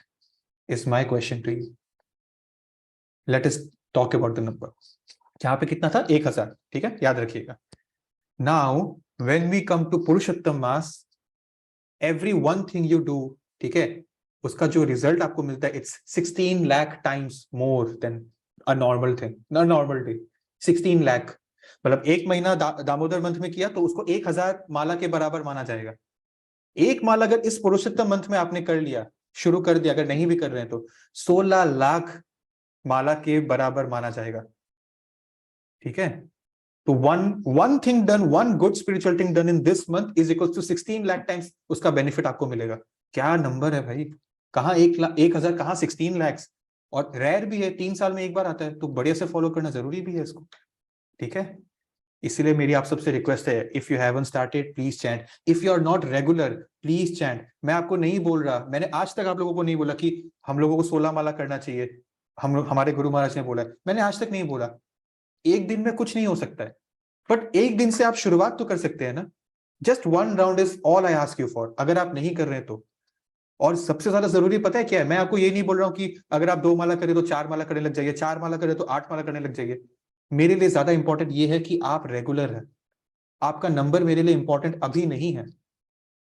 Is my question to you. Let us talk about the number. यहाँ पे कितना था? 1000, ठीक है, याद रखिएगा। Now, when we come to Purushottam Mass, every one thing you do, ठीक है, उसका जो रिजल्ट आपको मिलता है, it's 16 lakh times more than a normal thing, a normal day. 16 lakh, मतलब एक महीना दामोदर मंथ में किया तो उसको 1000 माला के बराबर माना जाएगा। एक माला अगर इस पुरुषोत्तम मंथ में आपने कर लिया, शुरू कर दिया, अगर नहीं भी कर रहे हैं तो 16 लाख माला के बराबर माना जाएगा। ठीक है, तो one thing done, one good spiritual thing done in this month is equal to 16 lakh times उसका बेनिफिट आपको मिलेगा। क्या नंबर है भाई, कहाँ 1000, कहाँ 16 लाख। और रेयर भी है, 3 साल में एक बार आता है, तो बढ़िया से फॉलो करना जरूरी भी है इसको। ठीक है, इसलिए मेरी आप सबसे रिक्वेस्ट है, if you haven't started please chant, if you are not regular please chant. मैं आपको नहीं बोल रहा, मैंने आज तक आप लोगों को नहीं बोला कि हम लोगों को 16 माला करना चाहिए, हमारे गुरु महाराज ने बोला है, मैंने आज तक नहीं बोला। एक दिन में कुछ नहीं हो सकता है, बट एक दिन से आप शुरुआत तो कर सकते हैं ना। Just 1 round is all I ask you for. अगर आप नहीं कर रहे तो और सबसे ज्यादा जरूरी पता है क्या है, मैं आपको ये नहीं बोल रहा हूँ कि अगर आप 2 माला करें तो 4 माला करने लग जाइए, 4 माला करें तो 8 माला करने लग जाइए। मेरे लिए ज्यादा इंपॉर्टेंट ये है कि आप रेगुलर है। आपका नंबर मेरे लिए इंपॉर्टेंट अभी नहीं है।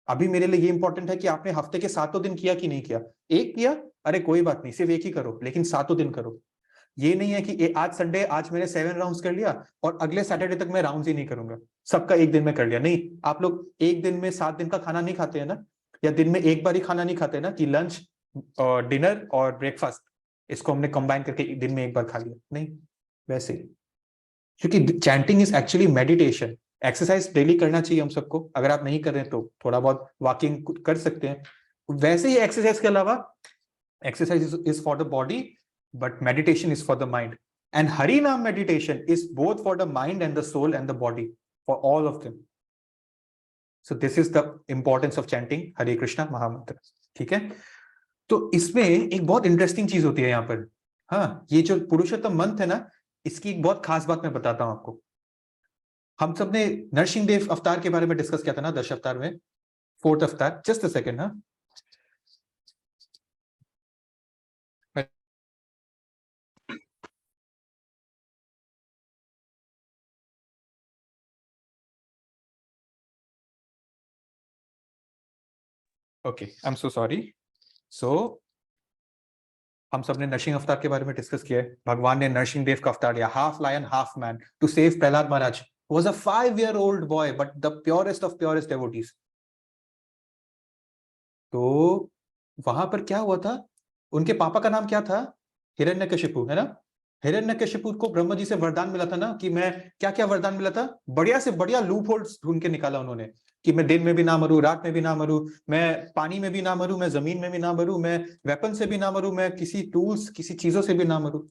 अभी मेरे लिए ये इंपॉर्टेंट है कि आपने हफ्ते के 7 दिन किया कि नहीं किया। एक किया, अरे कोई बात नहीं, सिर्फ एक ही करो, लेकिन 7 दिन करो। ये नहीं है कि आज संडे, आज मैंने 7 राउंड्स कर लिया और अगले सैटरडे तक मैं राउंड्स ही नहीं करूंगा, सबका एक दिन में कर लिया। नहीं, आप लोग एक दिन में 7 दिन का खाना नहीं खाते हैं ना, या दिन में एक बार ही खाना नहीं खाते ना, कि लंच और डिनर और ब्रेकफास्ट इसको हमने कंबाइन करके दिन में एक बार खा लिया, नहीं वैसे। क्योंकि chanting is actually meditation. Exercise daily करना चाहिए हम सबको, अगर आप नहीं कर रहे हैं तो थोड़ा बहुत वॉकिंग कर सकते हैं। वैसे ही एक्सरसाइज के अलावा exercise is for the body, but meditation is for the mind, and Harinam meditation is both for the mind and the soul and the body, for all of them. So this is the importance of chanting Hare Krishna महामंत्र, ठीक है। तो इसमें एक बहुत interesting चीज होती है यहाँ पर। हाँ, ये जो पुरुषोत्तम मंत्र है ना, इसकी एक बहुत खास बात मैं बताता हूं आपको। हम सब ने नरसिंहदेव अवतार के बारे में डिस्कस किया था ना, 10 अवतार में 4th अवतार। Just a second. हाँ, okay, I am so sorry. So हम सबने नरसिंह अवतार के बारे में डिस्कस किया है। भगवान ने नरसिंहदेव का अवतार लिया, half lion half man, to save Prahlad Maharaj, was a 5-year-old boy but the purest of purest devotees। तो वहां पर क्या हुआ था, उनके पापा का नाम क्या था, हिरण्यकशिपु, है ना। हिरण्यकशिपु को ब्रह्मा जी से वरदान मिला था ना, कि मैं क्या क्या वरदान मिला था, बढ़िया से बढ़िया लूप होल्स ढूंढ के निकाला उन्होंने, कि मैं दिन में भी ना मरूं, रात में भी ना मरूं, मैं पानी में भी ना मरूं, मैं जमीन में भी ना मरूं, मैं वेपन से भी ना मरूं, मैं किसी टूल्स किसी चीजों से भी ना मरूं,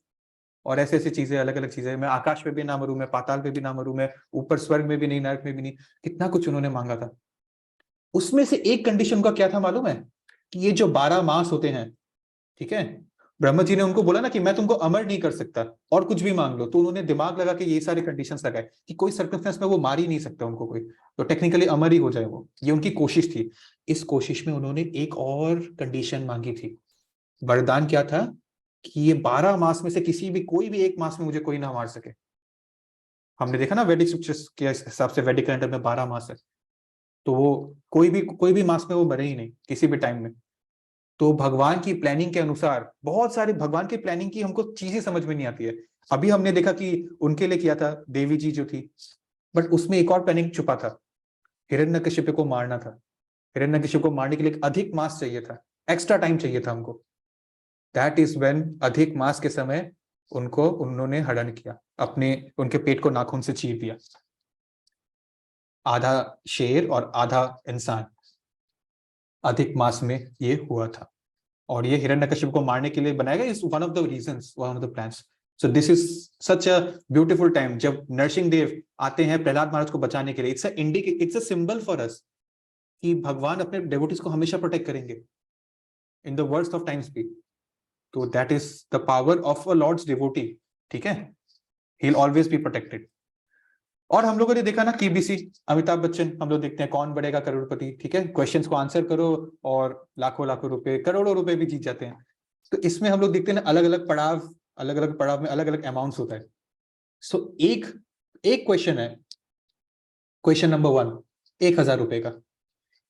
और ऐसे ऐसी चीजें, अलग अलग चीजें, मैं आकाश में भी ना मरूं, मैं पाताल में भी ना मरूं, मैं ऊपर स्वर्ग में भी नहीं, नरक में भी नहीं। कितना कुछ उन्होंने मांगा था। उसमें से एक कंडीशन का क्या था मालूम है, कि ये जो 12 मास होते हैं, ठीक है, ब्रह्मा जी ने उनको बोला ना कि मैं तुमको अमर नहीं कर सकता, और कुछ भी मांग लो। तो उन्होंने दिमाग लगा के ये सारे कंडीशंस लगाए कि कोई सर्कमस्टेंस में वो मार ही नहीं सकता उनको कोई, तो टेक्निकली अमर ही हो जाए वो। ये उनकी कोशिश थी। इस कोशिश में उन्होंने एक और कंडीशन मांगी थी। वरदान क्या था, कि ये 12 मास में से किसी भी कोई भी एक मास में मुझे कोई ना मार सके। हमने देखा ना वैदिक स्क्रिप्चर्स के हिसाब से वैदिक कैलेंडर में 12 मास है, तो वो कोई भी मास में वो मरे ही नहीं किसी भी टाइम में। तो भगवान की प्लानिंग के अनुसार, बहुत सारे भगवान की प्लानिंग की हमको चीजें समझ में नहीं आती है। अभी हमने देखा कि उनके लिए किया था देवी जी जो थी, बट उसमें एक और प्लानिंग छुपा था। हिरण्यकशिपु को मारना था। हिरण्यकशिपु को मारने के लिए अधिक मास चाहिए था, एक्स्ट्रा टाइम चाहिए था हमको। दैट इज व्हेन अधिक मास के समय उन्होंने हरण किया, उनके पेट को नाखून से चीर दिया। आधा शेर और आधा इंसान, अधिक मास में ये हुआ था। और ये हिरण्यकशिपु को मारने के लिए बनाया गया, is one of the reasons, one of the plans. So this is such a beautiful time जब नरसिंहदेव आते हैं प्रहलाद महाराज को बचाने के लिए। It's a symbol for us कि भगवान अपने डेवोटीज को हमेशा प्रोटेक्ट करेंगे in the worst of times भी। तो that is the power of a Lord's devotee, ठीक है, he will always be protected. और हम लोगों ने देखा ना केबीसी, अमिताभ बच्चन, हम लोग देखते हैं कौन बनेगा करोड़पति, ठीक है, क्वेश्चंस को आंसर करो और लाखों लाखों रुपए, करोड़ों रुपए भी जीत जाते हैं। तो इसमें हम लोग देखते हैं ना, अलग अलग पड़ाव में अलग अलग अमाउंट्स होता है। सो एक क्वेश्चन है, क्वेश्चन नंबर 1 1,000 रुपए का।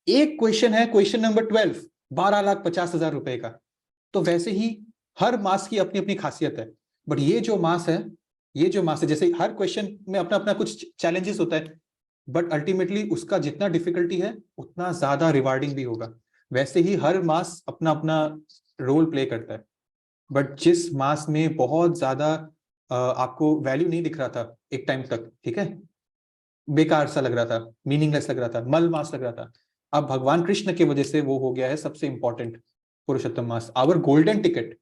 एक क्वेश्चन है क्वेश्चन नंबर 12 12,50,000 रुपए का। तो वैसे ही हर मास की अपनी अपनी खासियत है। बट ये जो मास है, जैसे हर क्वेश्चन में अपना अपना कुछ चैलेंजेस होता है, बट अल्टीमेटली उसका जितना डिफिकल्टी है उतना ज्यादा रिवार्डिंग भी होगा। वैसे ही हर मास अपना अपना रोल प्ले करता है। बट जिस मास में बहुत ज्यादा आपको वैल्यू नहीं दिख रहा था एक टाइम तक, ठीक है, बेकार सा लग रहा था, मीनिंगलेस लग रहा था, मल मास लग रहा था, अब भगवान कृष्ण की वजह से वो हो गया है सबसे इंपॉर्टेंट पुरुषोत्तम मास, आवर गोल्डन टिकट,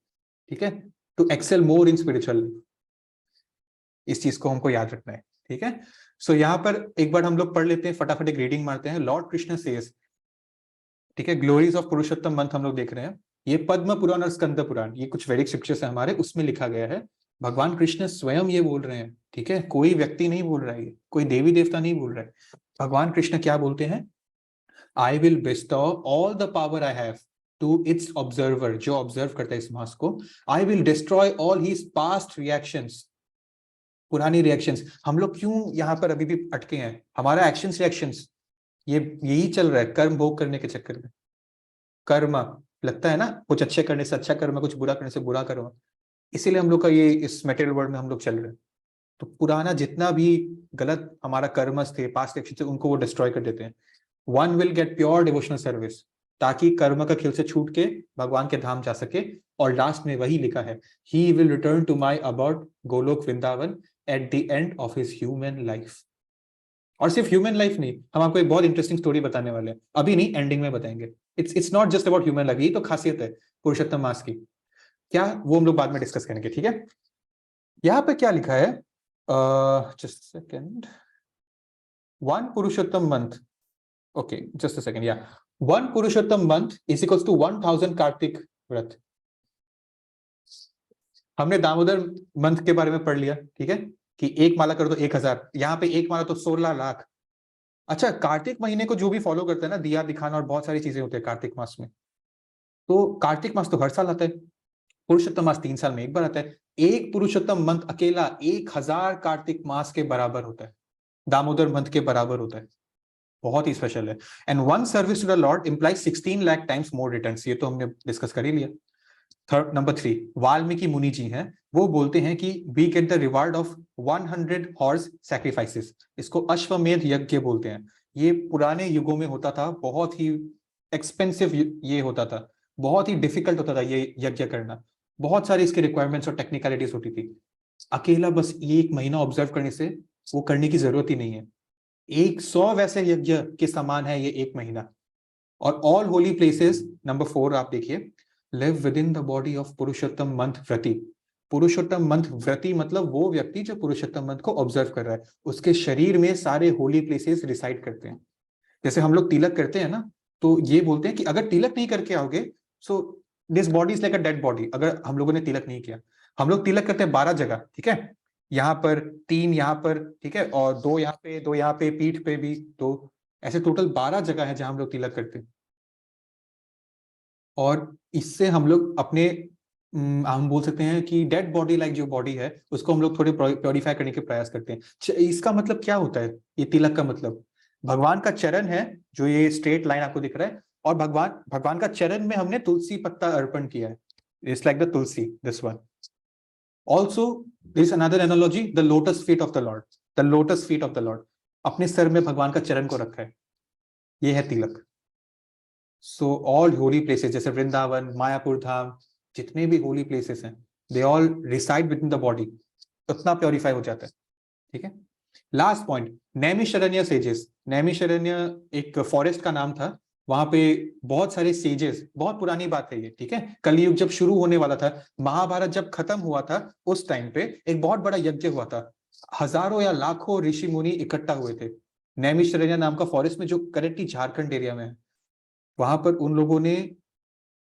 ठीक है, to excel more in spiritual. इस चीज को हमको याद रखना है, ठीक है। सो यहाँ पर एक बार हम लोग पढ़ लेते हैं, फटाफट एक रीडिंग मारते हैं। लॉर्ड कृष्ण सेज, ठीक है, ग्लोरीज ऑफ पुरुषोत्तम मंथ हम लोग देख रहे हैं। ये पद्म पुराण और स्कंद पुराण, ये कुछ वैदिक स्क्रिप्चर्स है हमारे, उसमें लिखा गया है। भगवान कृष्ण स्वयं ये बोल रहे हैं, ठीक है, कोई व्यक्ति नहीं बोल रहा है, कोई देवी देवता नहीं बोल रहा है। भगवान कृष्ण क्या बोलते हैं, I will bestow all the power I have to its observer, जो ऑब्जर्व करता है इस मास को, I will destroy all his past reactions, पुरानी रिएक्शंस। हम लोग क्यों यहाँ पर अभी भी अटके हैं? हमारा एक्शंस रिएक्शंस ये यही चल रहा है कर्म भोग करने के चक्कर में। कर्म लगता है ना, कुछ अच्छे करने से अच्छा कर्म, कुछ बुरा करने से बुरा कर्म, इसीलिए हम लोग का ये इस मटेरियल वर्ल्ड में हम लोग चल रहे हैं। तो पुराना जितना भी गलत हमारा कर्मस थे, पास्ट एक्शन थे, उनको वो डिस्ट्रॉय कर देते हैं। One will get pure devotional service, ताकि कर्म का खेल से छूट के भगवान के धाम जा सके। और लास्ट में वही लिखा है, he will return to my abode Goloka Vrindavan at the end of his human life. और सिर्फ ह्यूमन लाइफ नहीं, हम आपको एक बहुत इंटरेस्टिंग स्टोरी बताने वाले हैं, अभी नहीं, एंडिंग में बताएंगे। It's not just about human life, यही तो खासियत है पुरुषोत्तम मास की। क्या, वो हम लोग बाद में डिस्कस करेंगे, ठीक है। यहाँ पे क्या लिखा है, just second, one Purushottam month, okay just a second, या one Purushottam month is equals to 1000 Kartik व्रत। हमने दामोदर मंथ के बारे में पढ़ लिया, ठीक है, कि एक माला करो तो 1000, यहाँ पे एक माला तो 16 लाख। अच्छा, कार्तिक महीने को जो भी फॉलो करते हैं ना, दिया दिखाना और बहुत सारी चीजें होती है कार्तिक मास में, तो कार्तिक मास तो हर साल आता है, पुरुषोत्तम मास 3 साल में एक बार आता है। एक पुरुषोत्तम मंथ अकेला 1000 कार्तिक मास के बराबर होता है, दामोदर मंथ के बराबर होता है, बहुत ही स्पेशल है। And one service to the lord implies 16 lakh times more returns, ये तो हमने डिस्कस कर ही लिया। थर्ड, नंबर 3, वाल्मीकि मुनि जी हैं, वो बोलते हैं कि we get the reward of 100 horse sacrifices. इसको अश्वमेध यज्ञ बोलते हैं। ये पुराने युगों में होता था, बहुत ही एक्सपेंसिव ये होता था, बहुत ही डिफिकल्ट होता था ये यज्ञ करना, बहुत सारी इसके रिक्वायरमेंट्स और टेक्निकलिटीज होती थी। अकेला बस 1 महीना ऑब्जर्व करने से वो करने की जरूरत ही नहीं है, 100 वैसे यज्ञ के समान है ये 1 महीना। और ऑल होली प्लेसेस, नंबर 4 आप देखिए, live with in the body of Purushottam month व्रती। पुरुषोत्तम मंथ व्रती मतलब वो व्यक्ति जो पुरुषोत्तम मंथ को ऑब्जर्व कर रहा है, उसके शरीर में सारे होली प्लेसेस रिसाइड करते हैं। जैसे हम लोग तिलक करते हैं ना, तो ये बोलते हैं कि अगर तिलक नहीं करके आओगे, so this body is like a dead body. अगर हम लोगों ने तिलक नहीं किया, हम लोग तिलक करते हैं 12 जगह, ठीक है, यहाँ पर 3 यहाँ पर, ठीक है, और 2 यहाँ पे, 2 यहाँ पे, पीठ पे भी 2, ऐसे टोटल 12 जगह है जहां हम लोग तिलक करते हैं। और इससे हम लोग अपने हम बोल सकते हैं कि डेड बॉडी लाइक जो बॉडी है, उसको हम लोग थोड़े प्योरीफाई करने के प्रयास करते हैं। इसका मतलब क्या होता है, ये तिलक का मतलब भगवान का चरण है, जो ये स्ट्रेट लाइन आपको दिख रहा है, और भगवान का चरण में हमने तुलसी पत्ता अर्पण किया है, it's like the tulsi, this one. Also there is another analogy, the lotus feet of the lord, the lotus feet of the lord, अपने सर में भगवान का चरण को रखा है, ये है तिलक। सो ऑल होली प्लेसेस जैसे वृंदावन, मायापुर धाम, जितने भी होली प्लेसेस हैं, they all reside within the body, उतना प्योरीफाई हो जाता है, ठीक है। Last point, Naimisharanya sages. Naimisharanya एक फॉरेस्ट का नाम था, वहां पे बहुत सारे सेजेस, बहुत पुरानी बात है ये, ठीक है, कलयुग जब शुरू होने वाला था, महाभारत जब खत्म हुआ था, उस टाइम पे एक बहुत बड़ा यज्ञ हुआ था, हजारों या लाखों ऋषि मुनि इकट्ठा हुए थे नैमिषारण्य नाम का फॉरेस्ट में, जो करेक्टली झारखंड एरिया में है। वहां पर उन लोगों ने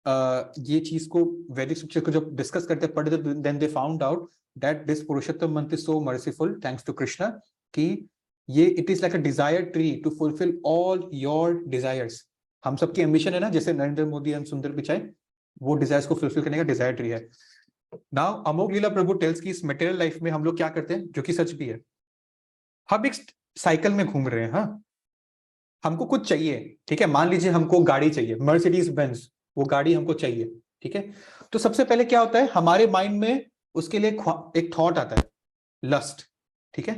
ये चीज को, वैदिक स्क्रिप्चर को जब डिस्कस करते पढ़ते, then they found out that this Purushottam month is so merciful thanks to Krishna, कि ये it is like a desire tree to fulfil all your desires. हम सबकी एम्बिशन है ना, जैसे नरेंद्र मोदी एंड सुंदर पिचाई, वो डिजायर्स को फुलफिल करने का डिजायर ट्री है। नाउ अमोघ लीला प्रभु टेल्स की इस मटेरियल लाइफ में हम लोग क्या करते हैं, जो कि सच भी है, हम एक साइकिल में घूम रहे हैं। हाँ, हमको कुछ चाहिए, ठीक है, मान लीजिए हमको गाड़ी चाहिए, मर्सिडीज बेंज, वो गाड़ी हमको चाहिए, ठीक है। तो सबसे पहले क्या होता है, हमारे माइंड में उसके लिए एक थॉट आता है, लस्ट, ठीक है।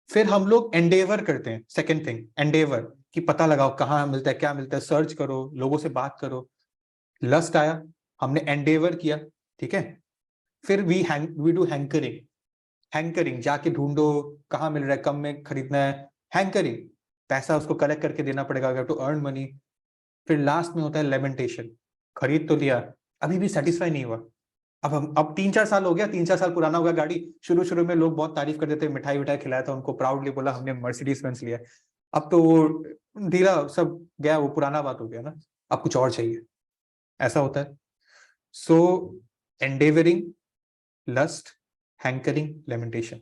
फिर हम लोग एंडेवर करते हैं, सेकेंड थिंग एंडेवर, कि पता लगाओ कहाँ मिलता है, क्या मिलता है, सर्च करो, लोगों से बात करो। लस्ट आया, हमने एंडेवर किया, ठीक है। फिर वी डू हैंकरिंग, हैंकरिंग जाके ढूंढो कहाँ मिल रहा है, कम में खरीदना है, हैंकरिंग, पैसा उसको कलेक्ट करके देना पड़ेगा, टू अर्न मनी। फिर लास्ट में होता है लेमेंटेशन, खरीद तो लिया, अभी भी सेटिस्फाई नहीं हुआ, अब 3-4 साल हो गया, 3-4 साल पुराना हो गया गाड़ी, शुरू में लोग बहुत तारीफ कर देते, मिठाई विठाई खिलाया था उनको, प्राउडली बोला हमने मर्सिडीज बेंज लिया, अब तो वो धीरा सब गया, वो पुराना बात हो गया ना, अब कुछ और चाहिए, ऐसा होता है। सो एंडेवरिंग, लस्ट, हैंकरिंग, लेमेंटेशन,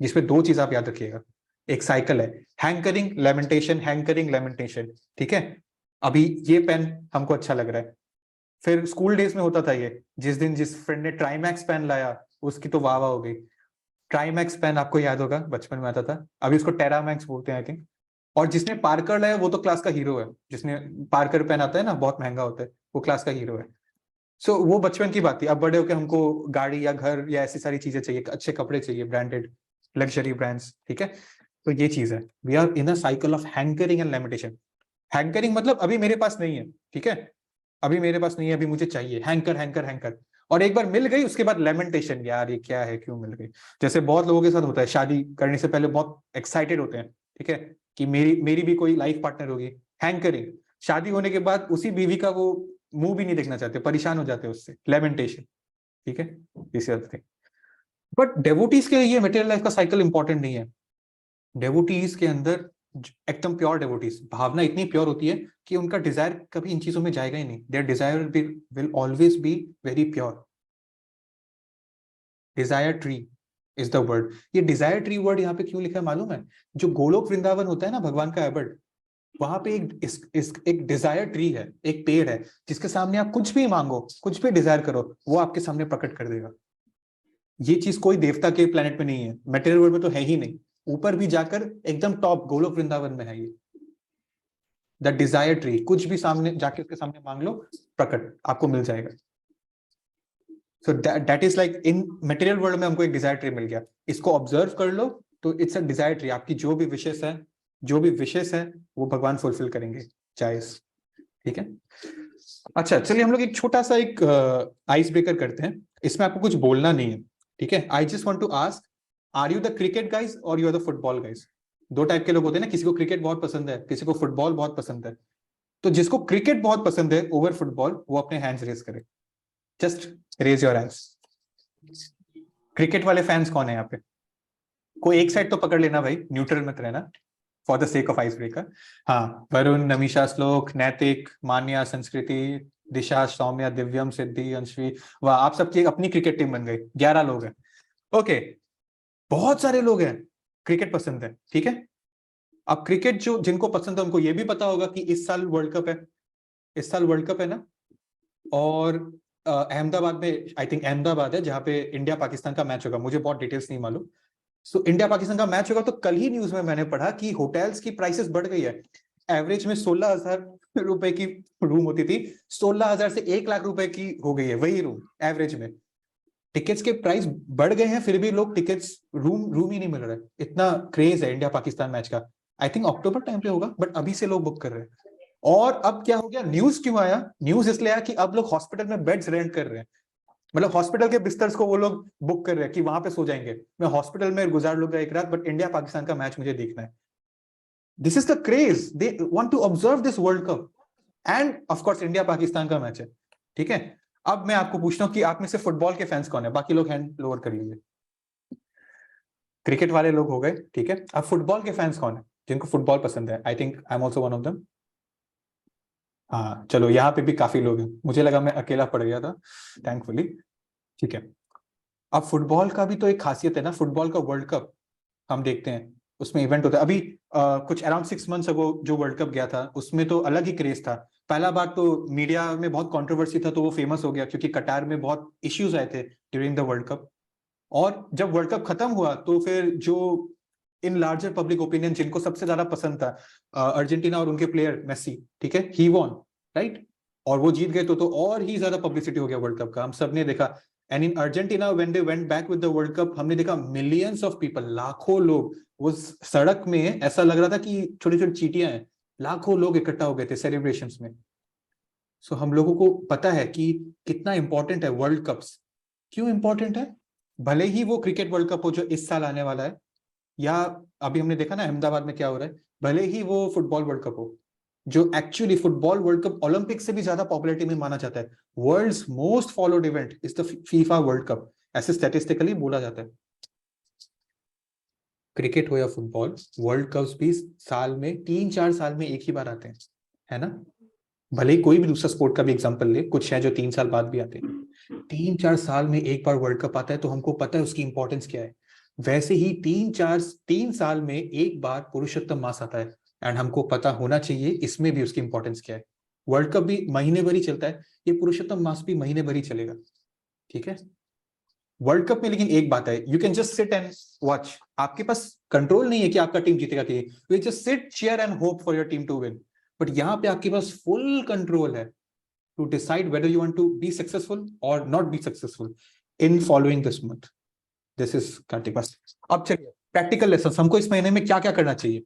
जिसमें 2 चीज आप याद रखिएगा, एक साइकिल है, हैंकरिंग लेमेंटेशन, हैंकरिंग लेमेंटेशन, ठीक है। अभी ये पेन हमको अच्छा लग रहा है, फिर स्कूल डेज में होता था ये, जिस दिन जिस फ्रेंड ने ट्राईमैक्स पेन लाया उसकी तो वाह वाह हो गई। ट्राईमैक्स पेन आपको याद होगा, बचपन में आता था, अभी उसको टेरामैक्स बोलते हैं आई थिंक। और जिसने पार्कर लाया वो तो क्लास का हीरो है, जिसने पार्कर पेन आता है ना, बहुत महंगा होता है, वो क्लास का हीरो है। सो वो बचपन की बात थी। अब बड़े होकर हमको गाड़ी या घर या ऐसी सारी चीजें चाहिए, अच्छे कपड़े चाहिए, ब्रांडेड लग्जरी ब्रांड्स, ठीक है। तो ये चीज है, we are in a cycle of hankering and limitation. Hankering मतलब अभी मेरे पास नहीं है, ठीक है, अभी मेरे पास नहीं है, अभी मुझे चाहिए, हैंकर हैंकर हैंकर, और एक बार मिल गई उसके बाद लेमेंटेशन, यार ये क्या है, क्यों मिल गई। जैसे बहुत लोगों के साथ होता है, शादी करने से पहले बहुत एक्साइटेड होते हैं, ठीक है, कि मेरी भी कोई लाइफ पार्टनर होगी। हैंकरिंग, शादी होने के बाद उसी बीवी का वो मुंह भी नहीं देखना चाहते, परेशान हो जाते हैं उससे, लेमेंटेशन, ठीक है, इसी अर्थ से। बट डेवोटीज के लिए ये मटेरियल लाइफ का साइकिल इंपॉर्टेंट नहीं है। डेवोटीज के अंदर एकदम प्योर डेवोटीज, भावना इतनी प्योर होती है कि उनका डिजायर कभी इन चीजों में जाएगा ही नहीं। There Dzire will always be very pure. Desire tree is the word. ये डिजायर ट्री वर्ड यहाँ पे क्यों लिखा है मालूम है? जो गोलोक वृंदावन होता है ना, भगवान का एबर्ड, वहां पे एक डिजायर ट्री है, एक पेड़ है, जिसके सामने आप कुछ भी मांगो, कुछ भी डिजायर करो, वो आपके सामने प्रकट कर देगा। ये चीज कोई देवता के प्लेनेट में नहीं है, मटेरियल वर्ल्ड में तो है ही नहीं, ऊपर भी जाकर एकदम टॉप गोलोक वृंदावन में है ये द डिजायर ट्री। कुछ भी सामने जाके उसके सामने मांग लो, प्रकट आपको मिल जाएगा। So that is like in material world में हमको एक डिजायर ट्री मिल गया, इसको ऑब्जर्व कर लो तो इट्स अ डिजायर ट्री। आपकी जो भी विशेष है वो भगवान फुलफिल करेंगे, जायज, ठीक है। अच्छा चलिए हम लोग एक छोटा सा एक आइस ब्रेकर करते हैं, इसमें आपको कुछ बोलना नहीं है, ठीक है। I just want to ask, are you the cricket guys और you are the football guys? दो टाइप के लोग होते हैं ना, किसी को क्रिकेट बहुत पसंद है, किसी को फुटबॉल बहुत पसंद है। तो जिसको क्रिकेट बहुत पसंद है ओवर फुटबॉल, वो अपने हैंड्स रेज करे, just raise your hands. Cricket वाले फैंस कौन है यहाँ पे? कोई एक साइड तो पकड़ लेना भाई, न्यूट्रल मत रहना, for the sake of ice breaker. हाँ, वरुण, नमीशा, श्लोक, नैतिक, मान्या, संस्कृति, दिशा, सौम्या, दिव्यम, सिद्धि, अंशवी, वाह, आप सबकी अपनी क्रिकेट टीम बन गई, 11 लोग हैं। ओके, बहुत सारे लोग हैं क्रिकेट पसंद है, ठीक है। अब क्रिकेट जो जिनको पसंद है उनको ये भी पता होगा कि इस साल वर्ल्ड कप है, इस साल वर्ल्ड कप है ना, और अहमदाबाद में, आई थिंक अहमदाबाद है जहां पे इंडिया पाकिस्तान का मैच होगा, मुझे बहुत डिटेल्स नहीं मालूम। सो इंडिया पाकिस्तान का मैच होगा, तो कल ही न्यूज में मैंने पढ़ा कि होटल्स की प्राइसेस बढ़ गई है। एवरेज में 16,000 रुपए की रूम होती थी, 16,000 से 1 लाख रुपए की हो गई है वही रूम एवरेज में। टिकट्स के प्राइस बढ़ गए हैं, फिर भी लोग टिकट्स रूम ही नहीं मिल रहा है, इतना क्रेज है इंडिया पाकिस्तान मैच का। आई थिंक अक्टूबर टाइम पे होगा, बट अभी से लोग बुक कर रहे हैं। और अब क्या हो गया, न्यूज क्यों आया? न्यूज इसलिए आया कि अब लोग हॉस्पिटल में बेड्स रेंट कर रहे हैं, मतलब हॉस्पिटल के बिस्तर्स को वो लोग बुक कर रहे हैं कि वहां पे सो जाएंगे, मैं हॉस्पिटल में गुजार लूंगा एक रात, बट इंडिया पाकिस्तान का मैच मुझे देखना है। This is the craze, they want to observe this world cup, and of course India Pakistan का मैच है, ठीक है। अब मैं आपको पूछता हूँ कि आप में से फुटबॉल के फैंस कौन है? बाकी लोग हैंड लोअर कर लीजिए। क्रिकेट वाले लोग हो गए, ठीक है। अब फुटबॉल के फैंस कौन है जिनको फुटबॉल पसंद है? I think I am also one of them. हाँ चलो, यहाँ पे भी काफी लोग हैं, मुझे लगा मैं अकेला पड़ गया था, थैंकफुली, ठीक है। अब फुटबॉल का भी तो एक खासियत है ना, फुटबॉल का वर्ल्ड कप हम देखते हैं, उसमें इवेंट होता है। अभी कुछ अराउंड 6 मंथ्स अगो जो वर्ल्ड कप गया था, उसमें तो अलग ही क्रेज था। पहला बात तो मीडिया में बहुत कंट्रोवर्सी था, तो वो फेमस हो गया क्योंकि कतार में बहुत इश्यूज आए थे ड्यूरिंग द वर्ल्ड कप। और जब वर्ल्ड कप खत्म हुआ तो फिर जो इन लार्जर पब्लिक ओपिनियन जिनको सबसे ज्यादा पसंद था अर्जेंटीना और उनके प्लेयर मेसी, ठीक है, ही वॉन, राइट, और वो जीत गए, तो और ही ज्यादा पब्लिसिटी हो गया वर्ल्ड कप का, हम सब ने देखा। And in Argentina when they went back with the world cup, हमने देखा मिलियंस ऑफ पीपल, लाखों लोग, वो सड़क में ऐसा लग रहा था कि छोटी छोटी चींटियां हैं, लाखों लोग इकट्ठा हो गए थे सेलिब्रेशंस में। सो हम लोगों को पता है कि कितना इंपॉर्टेंट है वर्ल्ड कप्स। क्यों इंपॉर्टेंट है? भले ही वो क्रिकेट वर्ल्ड कप हो जो इस साल आने वाला है, या अभी हमने देखा ना अहमदाबाद में क्या हो रहा है, भले ही वो फुटबॉल वर्ल्ड कप हो, जो actually football world cup Olympic से भी ज्यादा पॉपुलैरिटी में माना जाता है। World's most followed event is the FIFA world cup, ऐसे स्टैटिस्टिकली बोला जाता है। क्रिकेट हो या फुटबॉल, वर्ल्ड कप्स भी साल में 3-4 साल में एक ही बार आते हैं, है ना। भले ही कोई भी दूसरा स्पोर्ट का भी एग्जांपल ले, कुछ है जो 3 साल बाद भी आते हैं, 3-4 साल में एक बार वर्ल्ड कप आता है, तो हमको पता है उसकी इंपॉर्टेंस क्या है। वैसे ही 3 साल में एक बार पुरुषोत्तम मास आता है, एंड हमको पता होना चाहिए इसमें भी उसकी इंपॉर्टेंस क्या है। वर्ल्ड कप भी महीने भर ही चलता है, ये पुरुषोत्तम मास भी महीने भर ही चलेगा, ठीक है। वर्ल्ड कप में लेकिन एक बात है, you can just sit and watch, आपके पास कंट्रोल नहीं है कि आपका टीम जीतेगा कि, you just sit, cheer and hope for your team to win. But यहाँ पे आपके पास फुल कंट्रोल है to decide whether you want to be successful और not be successful in following this month. This is Kartik बस। अब चलिए practical lesson, हमको इस महीने में क्या क्या करना चाहिए,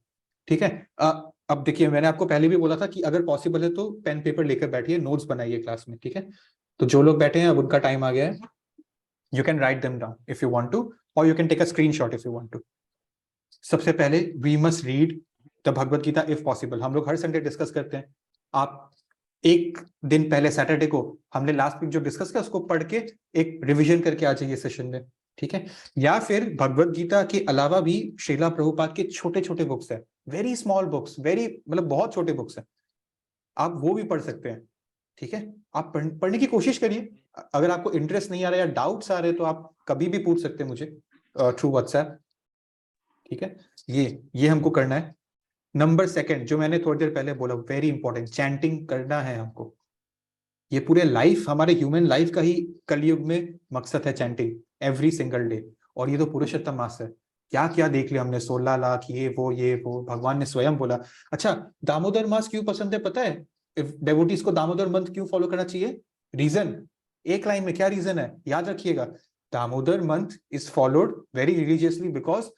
ठीक है। अब देखिए, मैंने आपको पहले भी बोला था कि अगर पॉसिबल है तो पेन पेपर लेकर बैठिए, नोट्स बनाइए क्लास में, ठीक है। तो जो लोग बैठे हैं अब उनका टाइम आ गया है, you can write them down if you want to, or you can take a screenshot if you want to. सबसे पहले we must read the Bhagavad Gita if possible। हम लोग हर संडे डिस्कस करते हैं, आप एक दिन पहले सैटरडे को हमने लास्ट वीक जो डिस्कस किया उसको पढ़ के एक रिवीजन करके आ जाइए सेशन में, ठीक है। या फिर भगवत गीता के अलावा भी श्रीला प्रभुपाद के छोटे छोटे बुक्स है, वेरी स्मॉल बुक्स, वेरी मतलब बहुत छोटे बुक्स है, आप वो भी पढ़ सकते हैं, ठीक है। आप पढ़ने की कोशिश करिए, अगर आपको इंटरेस्ट नहीं आ रहा या डाउट्स आ रहे तो आप कभी भी पूछ सकते हैं मुझे थ्रू व्हाट्सएप, ठीक है। ये हमको करना है। नंबर सेकंड, जो मैंने थोड़ी देर पहले बोला, वेरी इंपॉर्टेंट, चैंटिंग करना है हमको। ये पूरे लाइफ, हमारे ह्यूमन लाइफ का ही कलयुग में मकसद है चैंटिंग एवरी सिंगल डे। और ये तो पुरुषोत्तम मास है, क्या क्या देख लिया हमने, 16 लाख ये वो भगवान ने स्वयं बोला। अच्छा, दामोदर मास क्यों पसंद है पता है? डेवोटीज को दामोदर मंथ क्यों फॉलो करना चाहिए? रीजन, एक लाइन में क्या रीजन है, याद रखिएगा। Damodar month is followed very religiously because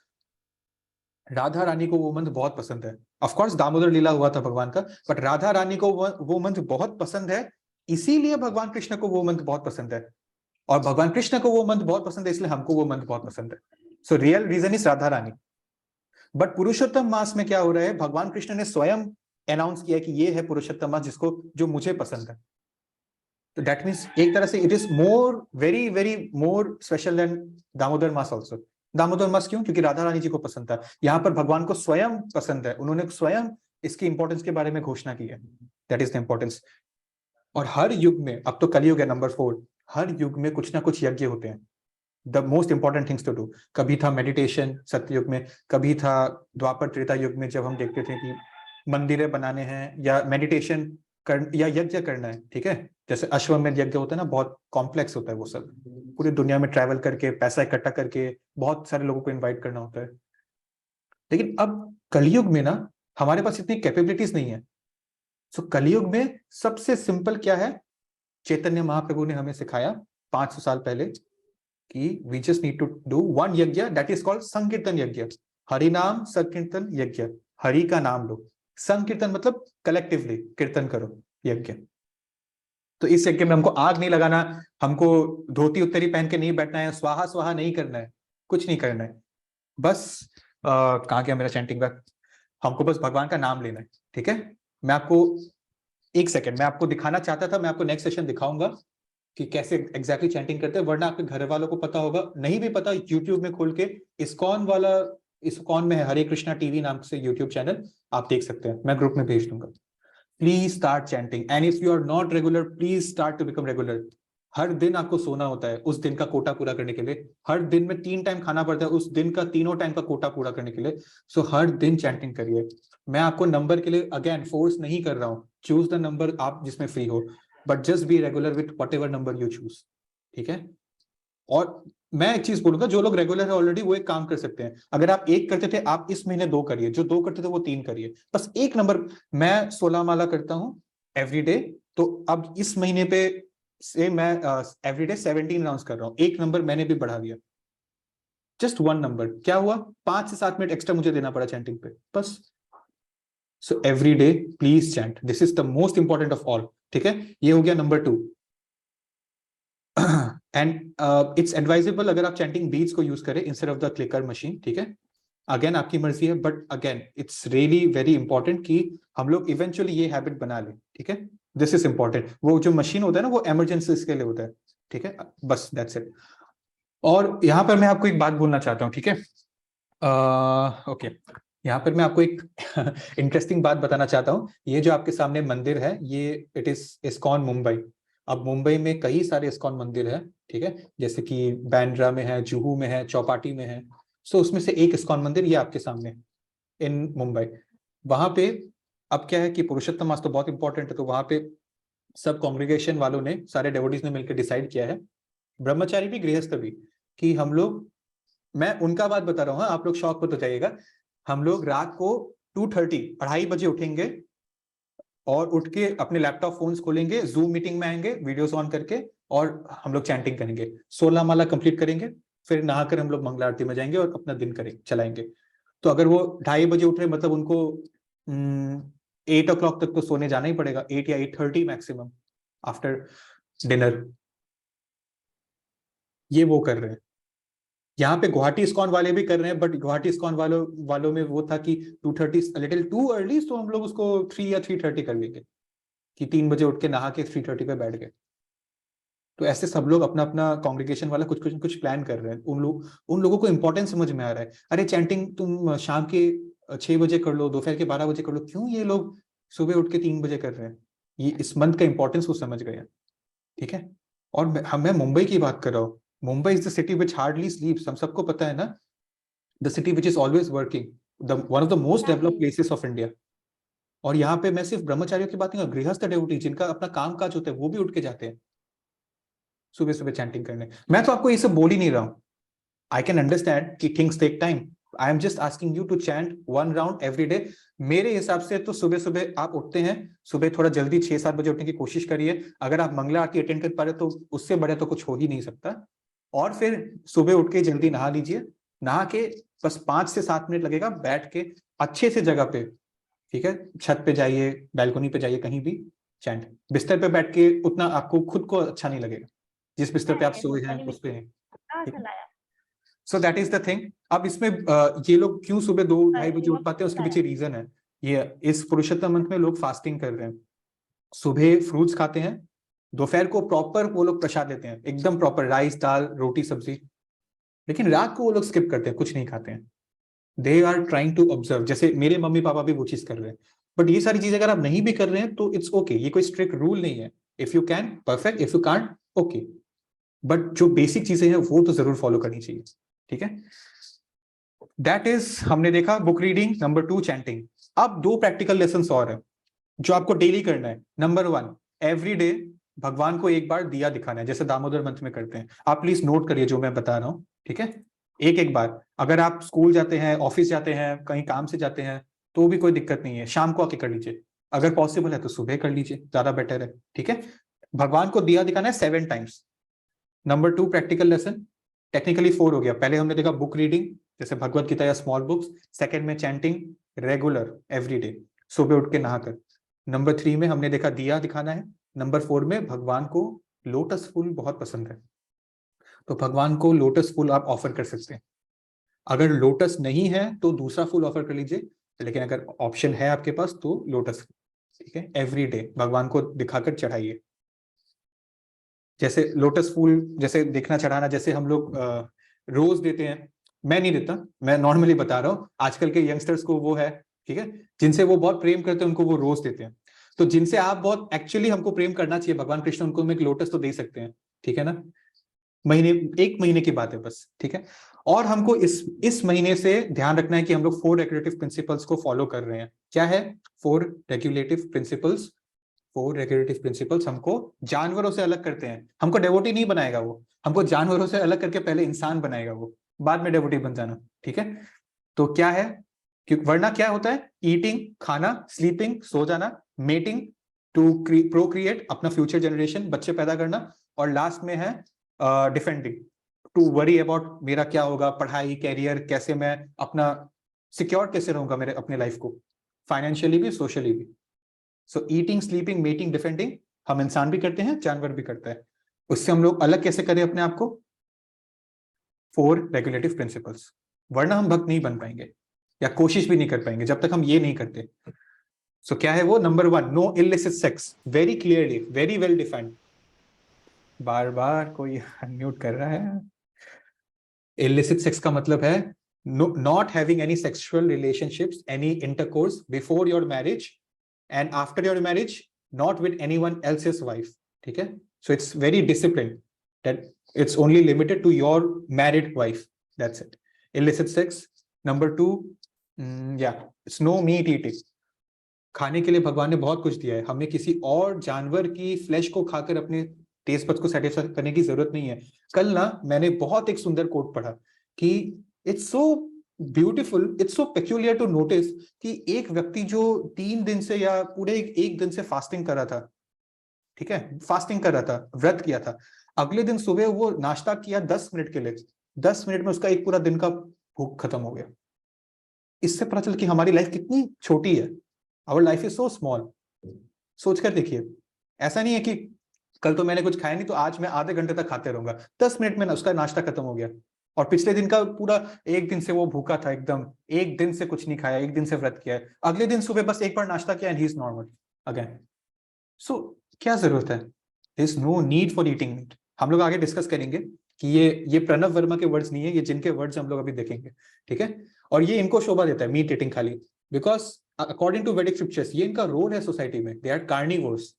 Radha Rani को वो मंथ बहुत पसंद है। ऑफ कोर्स दामोदर लीला हुआ था भगवान का, बट राधा रानी को वो मंथ बहुत पसंद है, इसीलिए भगवान कृष्ण को वो मंथ बहुत पसंद है। और भगवान कृष्ण को वो मंथ बहुत पसंद है, इसलिए हमको वो मंथ बहुत पसंद है। So real reason is Radha Rani. But Purushottam Maas में क्या हो रहा है, भगवान कृष्ण ने स्वयं अनाउंस किया कि ये है पुरुषोत्तम मास जिसको, जो मुझे पसंद है। तो दैट मीन्स एक तरह से it is more very very more special than Damodar Maas also. Damodar Maas क्यों? क्योंकि राधा रानी जी को पसंद था, यहाँ पर भगवान को स्वयं पसंद है, उन्होंने स्वयं इसकी इंपॉर्टेंस के बारे में घोषणा की है। That is the importance. और हर युग में, अब तो कलयुग है नंबर 4, हर युग में कुछ ना कुछ यज्ञ होते हैं, the most important things to do. कभी था मेडिटेशन सत्ययुग में, कभी था द्वापर त्रेता युग में, जब हम देखते थे कि मंदिरें बनाने हैं या मेडिटेशन या यज्ञ करना है, ठीक है। जैसे अश्वमेध यज्ञ होता है ना, बहुत कॉम्प्लेक्स होता है वो सब, पूरी दुनिया में ट्रैवल करके पैसा इकट्ठा करके बहुत सारे लोगों को इनवाइट करना होता है। लेकिन अब कलयुग में ना हमारे पास इतनी कैपेबिलिटीज नहीं है। सो कलयुग में सबसे सिंपल क्या है, चैतन्य महाप्रभु ने हमें सिखाया 500 साल पहले कि we just need to do one yajna, that is called sankirtan yajna. Hari नाम संकीर्तन यज्ञ, हरि का नाम लो, संकीर्तन मतलब कलेक्टिवली कीर्तन करो, यज्ञ। तो इस यज्ञ में हमको आग नहीं लगाना, हमको धोती उत्तरी पहन के नहीं बैठना है, स्वाहा स्वाहा नहीं करना है, कुछ नहीं करना है। बस कहाँ गया मेरा चैंटिंग बैग, हमको बस भगवान का नाम लेना है, ठीक है। मैं आपको एक सेकंड, मैं आपको दिखाना चाहता था, मैं आपको नेक्स्ट सेशन दिखाऊंगा कि कैसे एग्जैक्टली चैंटिंग करते हैं, वरना आपके घर वालों को पता होगा, नहीं भी पता यूट्यूब में खोल के इस्कॉन वाला, इस्कॉन में है हरे कृष्णा टीवी नाम से यूट्यूब चैनल, आप देख सकते हैं, मैं ग्रुप में भेज दूंगा। Please start chanting, and if you are not regular, please start to become regular. हर दिन आपको सोना होता है उस दिन का कोटा पूरा करने के लिए, हर दिन में 3 टाइम खाना पड़ता है उस दिन का, तीनों टाइम का कोटा पूरा करने के लिए। सो हर दिन चैंटिंग करिए। मैं आपको नंबर के लिए अगेन फोर्स नहीं कर रहा हूँ, चूज द नंबर आप जिसमें फ्री हो, but just be regular with what ever number you choose, ठीक है। और मैं एक चीज बोलूंगा, जो लोग रेगुलर है ऑलरेडी वो एक काम कर सकते हैं, अगर आप 1 करते थे आप इस महीने 2 करिए, जो 2 करते थे वो 3 करिए, बस एक नंबर। मैं 16 माला करता हूँ एवरीडे, तो अब इस महीने पे से मैं एवरीडे 17 राउंड्स कर रहा हूँ, एक नंबर मैंने भी बढ़ा दिया, जस्ट 1 नंबर। क्या हुआ, 5 से 7 मिनट एक्स्ट्रा मुझे देना पड़ा चैंटिंग पे, बस। So every day please chant, this is the most important of all, ठीक है। ये हो गया नंबर 2। एंड इट्स एडवाइजेबल अगर आप चैंटिंग बीट्स को यूज करें instead of the clicker machine, ठीक है। अगेन आपकी मर्जी है, but again it's really very important कि हम लोग इवेंचुअली ये हैबिट बना लें, ठीक है। This is important. वो जो मशीन होता है ना वो इमरजेंसी के लिए होता है, ठीक है, बस दैट्स इट। और यहाँ पर मैं आपको एक बात बोलना चाहता हूँ, ठीक है। ओके, यहाँ पर मैं आपको एक इंटरेस्टिंग बात बताना चाहता हूँ। ये जो आपके सामने मंदिर है, ये इट इज इस्कॉन मुंबई। अब मुंबई में कई सारे इस्कॉन मंदिर है, ठीक है, जैसे कि बैंड्रा में है, जुहू में है, चौपाटी में है। सो उसमें से एक इस्कॉन मंदिर ये आपके सामने इन मुंबई, वहां पे अब क्या है कि पुरुषोत्तम मास तो बहुत इंपॉर्टेंट है, तो वहां पे सब कांग्रेगेशन वालों ने, सारे डेवोटीज ने मिलकर डिसाइड किया है, ब्रह्मचारी भी गृहस्थ भी, कि हम लोग, मैं उनका बात बता रहा हूँ, आप लोग शौक मत हो जाइएगा, हम लोग रात को 2:30 2:30 बजे उठेंगे और उठ के अपने लैपटॉप फोन्स खोलेंगे, जूम मीटिंग में आएंगे वीडियोस ऑन करके, और हम लोग चैंटिंग करेंगे, 16 माला कंप्लीट करेंगे, फिर नहाकर हम लोग मंगला आरती में जाएंगे और अपना दिन चलाएंगे। तो अगर वो 2:30 बजे उठ रहे, मतलब उनको 8 o'clock तक तो सोने जाना ही पड़ेगा, 8 या 8:30 मैक्सिमम आफ्टर डिनर। ये वो कर रहे हैं। यहाँ पे गुवाहाटी इस्कॉन वाले भी कर रहे हैं, बट गुवाहाटी इस्कॉन वालों में वो था कि 2:30 लिटिल टू अर्ली, तो हम लोग उसको 3 या 3:30 कर लेंगे, कि 3 बजे उठ के नहा के 3:30 पे बैठ गए। तो ऐसे सब लोग अपना अपना कांग्रेगेशन वाला कुछ प्लान कर रहे हैं। उन लोगों को इंपॉर्टेंस समझ में आ रहा है। अरे चैंटिंग तुम शाम के 6 बजे कर लो, दोपहर के 12 बजे कर लो, क्यों ये लोग सुबह उठ के 3 बजे कर रहे हैं? ये इस मंथ का इंपॉर्टेंस वो समझ गए हैं, ठीक है। और मैं मुंबई की बात कर रहा हूँ। Mumbai is the city which hardly स्लीप्स, हम सबको पता है ना, the city which is always working, one of the most developed places of India. और यहाँ पे मैं सिर्फ ब्रह्मचारियों की बात नहीं, गृहस्थ डेवोटी जिनका अपना काम काज होता है, वो भी उठ के जाते हैं सुबह सुबह चैंटिंग करने। मैं तो आपको ये सब बोल ही नहीं रहा हूँ, आई कैन अंडरस्टैंड कि things take time, I am just asking you to chant 1 round every day. मेरे हिसाब से तो सुबह सुबह आप उठते हैं, सुबह थोड़ा जल्दी 6-7 बजे उठने की कोशिश करिए। अगर आप मंगला आरती अटेंड कर पा रहे तो उससे बड़े तो कुछ हो ही नहीं सकता। और फिर सुबह उठ के जल्दी नहा लीजिए, नहा के बस 5 से 7 मिनट लगेगा, बैठ के अच्छे से जगह पे, ठीक है, छत पे जाइए, बैल्कनी पे जाइए, कहीं भी चैंट। बिस्तर पे बैठ के उतना आपको खुद को अच्छा नहीं लगेगा, जिस बिस्तर पे आप सोए हैं उस पे नहीं। So that is the thing. अब इसमें ये लोग क्यों सुबह 2-2:30 बजे उठ पाते हैं, उसके पीछे रीजन है। ये इस पुरुषोत्तम मंथ में लोग फास्टिंग कर रहे हैं, सुबह फ्रूट्स खाते हैं, दोपहर को प्रॉपर वो लोग प्रसाद लेते हैं, एकदम प्रॉपर राइस दाल रोटी सब्जी, लेकिन रात को वो लोग स्किप करते हैं, कुछ नहीं खाते हैं। They are trying to observe, जैसे मेरे मम्मी पापा भी वो चीज कर रहे हैं। बट ये सारी चीजें अगर आप नहीं भी कर रहे हैं तो इट्स ओके, ये कोई स्ट्रिक्ट रूल नहीं है। If you can perfect, if you can't okay, but जो बेसिक चीजें हैं वो तो जरूर फॉलो करनी चाहिए, ठीक है। दैट इज, हमने देखा बुक रीडिंग, नंबर 2 चैंटिंग। अब 2 प्रैक्टिकल लेसन और है जो आपको डेली करना है। नंबर 1, एवरी डे भगवान को एक बार दिया दिखाना है, जैसे दामोदर मंथ में करते हैं। आप प्लीज नोट करिए जो मैं बता रहा हूँ, ठीक है। एक बार, अगर आप स्कूल जाते हैं, ऑफिस जाते हैं, कहीं काम से जाते हैं, तो भी कोई दिक्कत नहीं है, शाम को आके कर लीजिए। अगर पॉसिबल है तो सुबह कर लीजिए, ज्यादा बेटर है, ठीक है। भगवान को दिया दिखाना है 7 times. Number 2 practical lesson, technically 4 हो गया। पहले हमने देखा बुक रीडिंग, जैसे भगवत गीता या स्मॉल बुक्स। सेकंड में चैंटिंग रेगुलर एवरी डे, सुबह उठ के नहाकर। नंबर 3 में हमने देखा दिया दिखाना है। नंबर 4 में भगवान को लोटस फूल बहुत पसंद है, तो भगवान को लोटस फूल आप ऑफर कर सकते हैं। अगर लोटस नहीं है तो दूसरा फूल ऑफर कर लीजिए, लेकिन अगर ऑप्शन है आपके पास तो लोटस, ठीक है। एवरी डे भगवान को दिखाकर चढ़ाइए। जैसे लोटस फूल जैसे देखना चढ़ाना, जैसे हम लोग रोज देते हैं, मैं नहीं देता, मैं नॉर्मली बता रहा हूँ, आजकल के यंगस्टर्स को वो है, ठीक है, जिनसे वो बहुत प्रेम करते हैं उनको वो रोज देते हैं। तो जिनसे आप बहुत एक्चुअली हमको प्रेम करना चाहिए, भगवान कृष्ण, उनको हम एक लोटस तो दे सकते हैं, ठीक है ना। 1 महीने की बात है बस, ठीक है। और हमको इस महीने से ध्यान रखना है कि हम लोग 4 रेगुलेटिव प्रिंसिपल्स को फॉलो कर रहे हैं। क्या है 4 रेगुलेटिव प्रिंसिपल्स? 4 रेगुलेटिव प्रिंसिपल्स हमको जानवरों से अलग करते हैं। हमको डेवोटी नहीं बनाएगा वो, हमको जानवरों से अलग करके पहले इंसान बनाएगा वो, बाद में डेवोटी बन जाना, ठीक है। तो क्या है, वरना क्या होता है, ईटिंग खाना, स्लीपिंग सो जाना, मेटिंग टू प्रोक्रिएट अपना फ्यूचर जनरेशन बच्चे पैदा करना, और लास्ट में है डिफेंडिंग टू वरी अबाउट मेरा क्या होगा, पढ़ाई कैरियर, कैसे मैं अपना सिक्योर कैसे रहूंगा मेरे अपने लाइफ को, फाइनेंशियली भी सोशली भी। सो ईटिंग स्लीपिंग मेटिंग डिफेंडिंग हम इंसान भी करते हैं, जानवर भी करता है। उससे हम लोग अलग कैसे करें अपने आप को? 4 रेगुलेटिव प्रिंसिपल्स, वरना हम भक्त नहीं बन पाएंगे या कोशिश भी नहीं कर पाएंगे जब तक हम ये नहीं करते। सो क्या है वो? Number 1, no illicit sex, very clearly, very well defined. बार बार कोई अनम्यूट कर रहा है। इलिसिट सेक्स का मतलब है not having any sexual relationships, any intercourse before your marriage and after your marriage, not with anyone else's wife, ठीक है। So it's very discipline that it's only limited to your married wife, that's it. Illicit sex. Number 2, yeah, it's no meat eating. खाने के लिए भगवान ने बहुत कुछ दिया है, हमें किसी और जानवर की फ्लैश को खाकर अपने टेस्ट बड्स को सेटिस्फाई करने की जरूरत नहीं है। कल ना मैंने बहुत एक सुंदर कोट पढ़ा कि it's so beautiful, it's so peculiar to notice कि एक व्यक्ति जो 3 दिन से या पूरे एक दिन से फास्टिंग कर रहा था, ठीक है, फास्टिंग कर रहा था, व्रत किया था, अगले दिन सुबह वो नाश्ता किया 10 मिनट के लिए, 10 मिनट में उसका एक पूरा दिन का भूख खत्म हो गया। इससे पता चल कि हमारी लाइफ कितनी छोटी है। Our life is so small. सोचकर देखिए, ऐसा नहीं है कि कल तो मैंने कुछ खाया नहीं तो आज मैं आधे घंटे तक खाते रहूंगा, 10 मिनट में ना उसका नाश्ता खत्म हो गया, और पिछले दिन का पूरा एक दिन से वो भूखा था एकदम, एक दिन से कुछ नहीं खाया, एक दिन से व्रत किया है, अगले दिन सुबह बस एक बार नाश्ता किया and he is normal again. So क्या जरूरत है? There is no need for eating meat. हम लोग आगे डिस्कस करेंगे कि ये प्रणव वर्मा के वर्ड्स नहीं है, ये जिनके वर्ड्स हम लोग अभी देखेंगे, ठीक है। और ये इनको शोभा देता है मीट ईटिंग खाली, बिकॉज अकॉर्डिंग टू वैदिक स्क्रिप्चर्स ये इनका रोल है सोसाइटी में। दे आर कार्निवोर्स,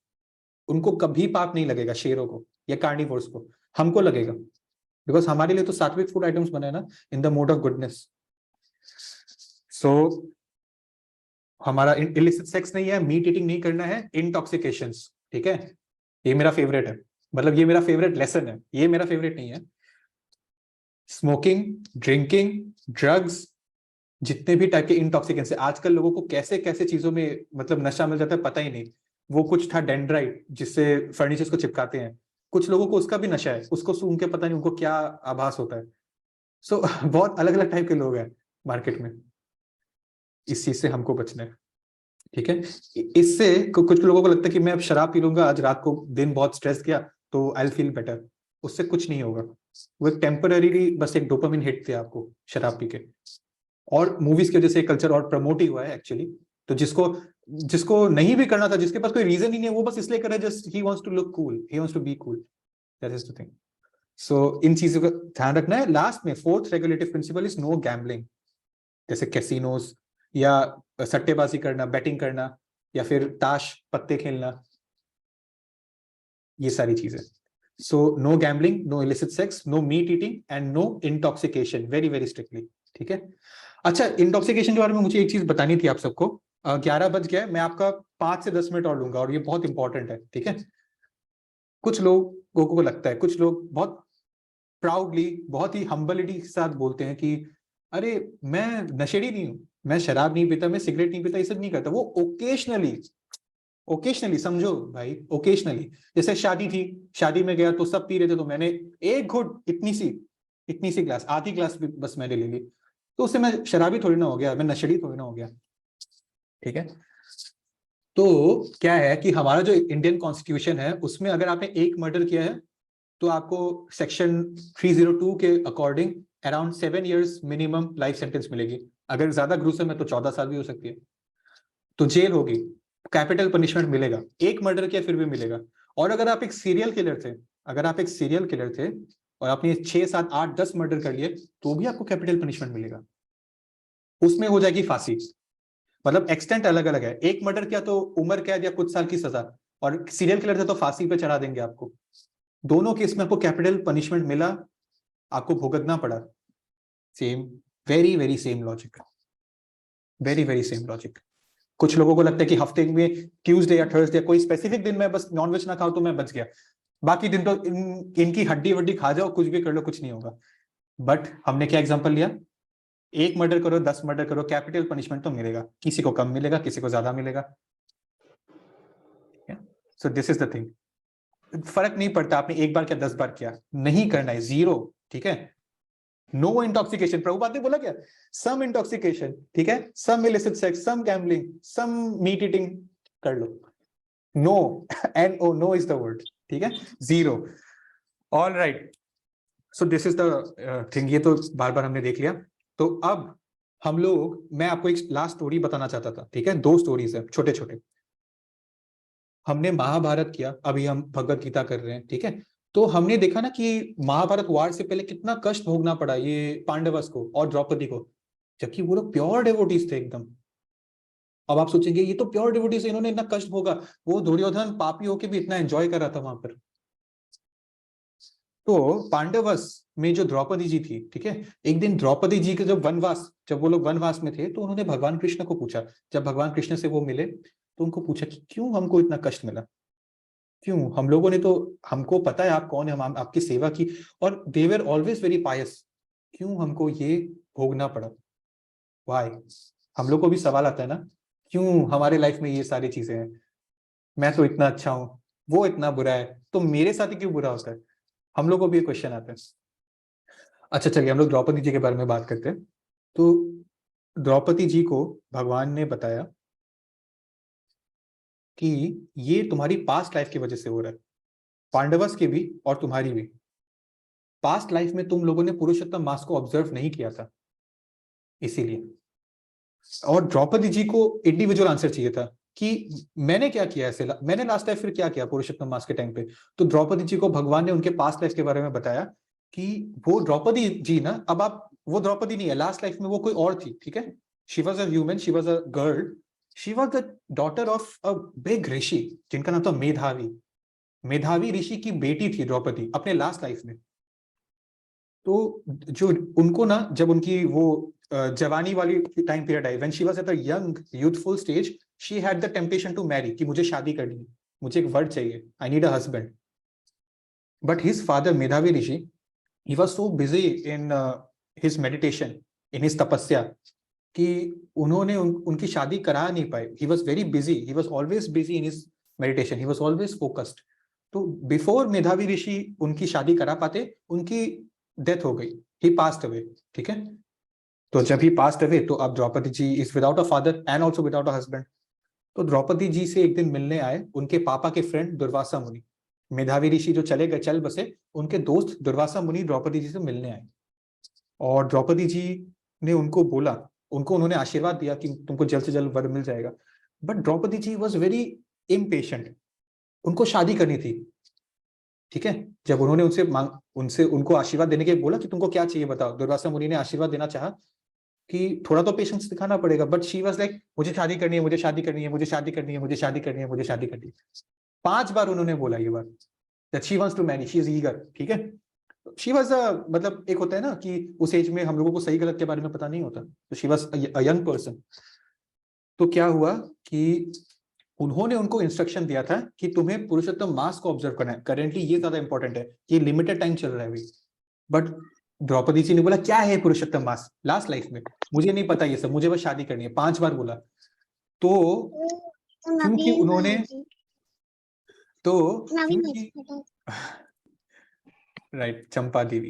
उनको कभी पाप नहीं लगेगा, शेरों को या कार्निवोर्स को, हमको लगेगा, बिकॉज हमारे लिए तो सात्विक फूड आइटम्स बने ना in the mode of goodness. So हमारा इलिसिट सेक्स नहीं है, मीट ईटिंग नहीं करना है, इंटॉक्सिकेशंस, ठीक है। ये मेरा फेवरेट है, मतलब ये मेरा फेवरेट लेसन है, ये मेरा फेवरेट नहीं है। स्मोकिंग, ड्रिंकिंग, ड्रग्स, जितने भी टाइप के इंटॉक्सिकेंट्स है, आजकल लोगों को कैसे कैसे चीजों में मतलब नशा मिल जाता है पता ही नहीं। वो कुछ था डेंड्राइट जिससे फर्नीचर्स को चिपकाते हैं, कुछ लोगों को उसका भी नशा है, उसको सूंघ के पता नहीं उनको क्या आभास होता है। सो बहुत अलग अलग टाइप के लोग हैं मार्केट में, इस चीज से हमको बचना है, ठीक है। इससे कुछ लोगों को लगता है कि मैं अब शराब पी लूंगा, आज रात को दिन बहुत स्ट्रेस किया तो आई विल फील बेटर, उससे कुछ नहीं होगा। वो एक टेम्पररी बस एक डोपामिन हिट थे आपको शराब पी के, और मूवीज की वजह से कल्चर और प्रमोट ही हुआ है एक्चुअली। तो जिसको नहीं भी करना था, जिसके पास कोई रीजन ही नहीं है, वो बस इसलिए कर रहा है just he wants to look cool, he wants to be cool, that is the thing. So इन चीजों का ध्यान रखना है। लास्ट में 4th regulative principle is no gambling, जैसे कैसीनोस या सट्टेबाजी करना, बैटिंग करना, या फिर ताश पत्ते खेलना, ये सारी चीजें। So no gambling, no illicit sex, no meat eating and no intoxication, very very strictly, ठीक है। अच्छा, इंटॉक्सिकेशन के बारे में मुझे एक चीज बतानी थी आप सबको। 11 बज गया है, मैं आपका 5 से 10 मिनट और लूंगा, और ये बहुत इंपॉर्टेंट है, ठीक है। कुछ लोगों को लगता है, कुछ लोग बहुत प्राउडली, बहुत ही हम्बलिटी के साथ बोलते हैं कि अरे मैं नशेड़ी नहीं हूं, मैं शराब नहीं पीता, मैं सिगरेट नहीं पीता, ये सब नहीं करता। वो ओकेशनली समझो भाई, ओकेशनली। जैसे शादी थी, शादी में गया तो सब पी रहे थे, तो मैंने एक घुट, इतनी सी ग्लास, आधी ग्लास भी बस मैंने ले ली, तो उससे मैं शराबी थोड़ी ना हो गया, मैं नशेड़ी थोड़ी ना हो गया, ठीक है। तो क्या है कि हमारा जो इंडियन कॉन्स्टिट्यूशन है उसमें अगर आपने एक मर्डर किया है तो आपको सेक्शन 302 के according around 7 years minimum life sentence मिलेगी। अगर ज्यादा ग्रुसम है तो 14 साल भी हो सकती है, तो जेल होगी, कैपिटल पनिशमेंट मिलेगा। एक मर्डर किया फिर भी मिलेगा। और अगर आप एक सीरियल किलर थे, और आपने 6, 7, 8, 10 मर्डर कर लिए, तो भी आपको कैपिटल पनिशमेंट मिलेगा, उसमें हो जाएगी फांसी। मतलब एक्सटेंट अलग अलग है, एक मर्डर किया तो उम्र कैद या कुछ साल की सजा, और सीरियल किलर थे तो फांसी पे चढ़ा देंगे आपको। दोनों केस में आपको कैपिटल पनिशमेंट मिला, आपको भुगतना पड़ा। Same, very very same logic, very very same logic. कुछ लोगों को लगता है कि हफ्ते में ट्यूसडे या थर्सडे कोई स्पेसिफिक दिन में बस नॉनवेज ना खाओ तो मैं बच गया, बाकी दिन तो इनकी हड्डी वड्डी खा जाओ, कुछ भी कर लो, कुछ नहीं होगा। बट हमने क्या एग्जांपल लिया, एक मर्डर करो, 10 मर्डर करो, कैपिटल पनिशमेंट तो मिलेगा, किसी को कम मिलेगा, किसी को ज्यादा मिलेगा। सो दिस इज द थिंग, फर्क नहीं पड़ता आपने एक बार क्या 10 बार किया, नहीं करना है, 0, ठीक है। नो इंटॉक्सिकेशन, प्रभुपाद ने बोला क्या, सम इंटॉक्सिकेशन, ठीक है, some illicit sex, some gambling, some meat eating कर लो, no, NO, no is the word, ठीक है, 0। All right, so this is the thing, ये तो बार बार हमने देख लिया। तो अब हम लोग, मैं आपको एक लास्ट स्टोरी बताना चाहता था, ठीक है, 2 स्टोरीज है छोटे छोटे। हमने महाभारत किया, अभी हम भगवत गीता कर रहे हैं, ठीक है। तो हमने देखा ना कि महाभारत वार से पहले कितना कष्ट भोगना पड़ा ये पांडवस को और द्रौपदी को, जबकि वो लोग प्योर डिवोटीज थे एकदम। अब आप सोचेंगे ये तो प्योर डिवोटीज, इन्होंने इतना कष्ट भोगा, वो दुर्योधन पापी होके भी इतना एंजॉय कर रहा था वहां पर। तो पांडवस में जो द्रौपदी जी थी, ठीक है, एक दिन द्रौपदी जी के जब वो लोग वनवास में थे, तो उन्होंने भगवान कृष्ण को पूछा, जब भगवान कृष्ण से वो मिले तो उनको पूछा कि क्यों हमको इतना कष्ट मिला, क्यों? हम लोगों ने तो, हमको पता है आप कौन है, हम आपकी सेवा की, और दे वर ऑलवेज वेरी पायस, क्यों हमको ये भोगना पड़ा? वाई? हम लोग को भी सवाल आता है ना, क्यों हमारे लाइफ में ये सारी चीजें हैं? मैं तो इतना अच्छा हूं, वो इतना बुरा है, तो मेरे साथ ही क्यों बुरा होता है? हम लोग को भी क्वेश्चन आता है। अच्छा चलिए, हम लोग द्रौपदी जी के बारे में बात करते हैं। तो द्रौपदी जी को भगवान ने बताया कि ये तुम्हारी पास्ट लाइफ की वजह से हो रहा है, पांडवस की भी और तुम्हारी भी। पास्ट लाइफ में तुम लोगों ने पुरुषोत्तम मास को ऑब्जर्व नहीं किया था, इसीलिए। और द्रौपदी जी को इंडिविजुअल आंसर चाहिए था कि मैंने क्या किया ऐसे, मैंने लास्ट लाइफ फिर क्या किया पुरुषोत्तम मास के टाइम पे। तो द्रौपदी जी को भगवान ने उनके पास्ट लाइफ के बारे में बताया कि वो द्रौपदी जी ना, अब आप, वो द्रौपदी नहीं है, लास्ट लाइफ में वो कोई और थी, ठीक है? She was a human, she was a girl, she was the daughter of a big rishi जिनका नाम था मेधावी। मेधावी ऋषि की बेटी थी द्रौपदी अपने लास्ट लाइफ में। तो जो उनको ना, जब उनकी वो जवानी वाली टाइम पीरियड आई, when she was at a young youthful stage, she had the temptation to marry, कि मुझे शादी करनी है, मुझे एक वर चाहिए, I need a husband. But his father Medhavi Rishi, he was so busy in his meditation, in his tapasya, कि उन्होंने उनकी शादी करा नहीं पाए। He was very busy, he was always busy in his meditation, he was always focused. तो before मेधावी ऋषि उनकी शादी करा पाते, उनकी डेथ हो गई, ही पास्ट अवे, ठीक है? तो जब ही पास्ट अवे, तो अब Draupadi ji is without a father and also without a husband. तो द्रौपदी जी से एक दिन मिलने आए उनके पापा के फ्रेंड दुर्वासा मुनि। मेधावी ऋषि जो चले गए, चल बसे, उनके दोस्त दुर्वासा मुनि द्रौपदी जी से मिलने आए, और द्रौपदी जी ने उनको बोला, उनको उन्होंने आशीर्वाद दिया कि तुमको जल्द से जल्द वर मिल जाएगा। But Draupadi ji was very impatient, उनको शादी करनी थी, ठीक है? जब उन्होंने उनसे उनको आशीर्वाद देने के बोला कि तुमको क्या चाहिए बताओ, दुर्वासा मुनि ने आशीर्वाद देना चाहा कि थोड़ा तो पेशेंस दिखाना पड़ेगा, बट शी वाज लाइक, मुझे शादी करनी है, मुझे शादी करनी है, मुझे शादी करनी है, मुझे शादी करनी है, मुझे शादी करनी है। 5 बार उन्होंने बोला ये बात, that she wants to marry, she is eager, ठीक है? शी वाज मतलब एक होता है ना कि उस एज में हम लोगों को सही गलत के बारे में पता नहीं होता, तो she was a young person. तो क्या हुआ कि उन्होंने उनको इंस्ट्रक्शन दिया था कि तुम्हें पुरुषोत्तम मास को ऑब्जर्व करना है, करेंटली ये ज्यादा इंपॉर्टेंट है, ये लिमिटेड टाइम चल रहा है अभी। बट द्रौपदी जी ने बोला क्या है पुरुषोत्तम मास लास्ट लाइफ में, मुझे नहीं पता ये सब, मुझे बस शादी करनी है, 5 बार बोला। तो क्योंकि उन्होंने, तो क्योंकि राइट, चंपा देवी,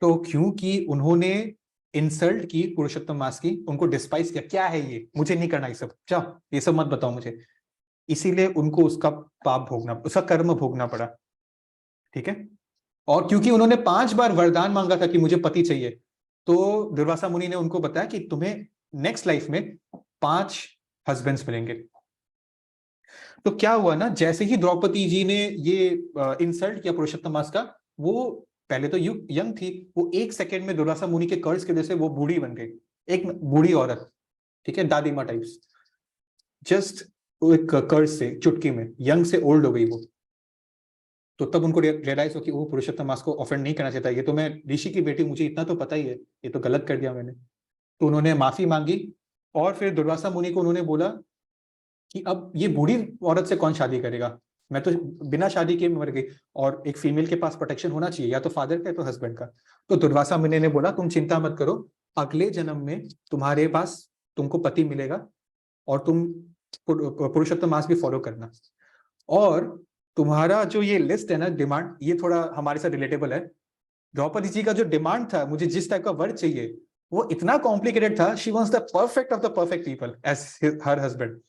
तो क्योंकि उन्होंने इंसल्ट की पुरुषोत्तम मास की, उनको डिस्पाइस किया, क्या है ये, मुझे नहीं करना ये सब, जाओ ये सब मत बताओ मुझे, इसीलिए उनको उसका पाप भोगना, उसका कर्म भोगना पड़ा, ठीक है? और क्योंकि उन्होंने 5 बार वरदान मांगा था कि मुझे पति चाहिए, तो दुर्वासा मुनि ने उनको बताया कि तुम्हें नेक्स्ट लाइफ में 5 हस्बैंड्स मिलेंगे। तो क्या हुआ ना, जैसे ही द्रौपदी जी ने ये इंसल्ट किया पुरुषोत्तम मास का, वो पहले तो यंग थी, वो 1 सेकेंड में दुर्वासा मुनि के कर्ज की वजह से वो बूढ़ी बन गई, एक बूढ़ी औरत, ठीक है, दादी माँ टाइप्स, जस्ट एक कर्ज से, चुटकी में यंग से ओल्ड हो गई वो। तो तब उनको रियलाइज हो कि वो पुरुषोत्तम मास को ऑफेंड नहीं करना चाहता, ये तो मैं ऋषि की बेटी, मुझे इतना तो पता ही है, ये तो गलत कर दिया मैंने। तो उन्होंने माफी मांगी, और फिर दुर्वासा मुनि को उन्होंने बोला कि अब ये बूढ़ी औरत से कौन शादी करेगा, मैं तो बिना शादी के मर गई, और एक फीमेल के पास प्रोटेक्शन होना चाहिए, या तो फादर का या तो हस्बैंड का। तो दुर्वासा मुनि ने बोला तुम चिंता मत करो, अगले जन्म में तुम्हारे पास, तुमको पति मिलेगा, और तुम पुरुषोत्तम मास भी फॉलो करना। और तुम्हारा जो ये लिस्ट है ना, डिमांड, ये थोड़ा हमारे साथ रिलेटेबल है। द्रौपदी जी का जो डिमांड था, मुझे जिस टाइप का वर चाहिए, वो इतना कॉम्प्लिकेटेड था, she wants the perfect of the perfect people as her husband.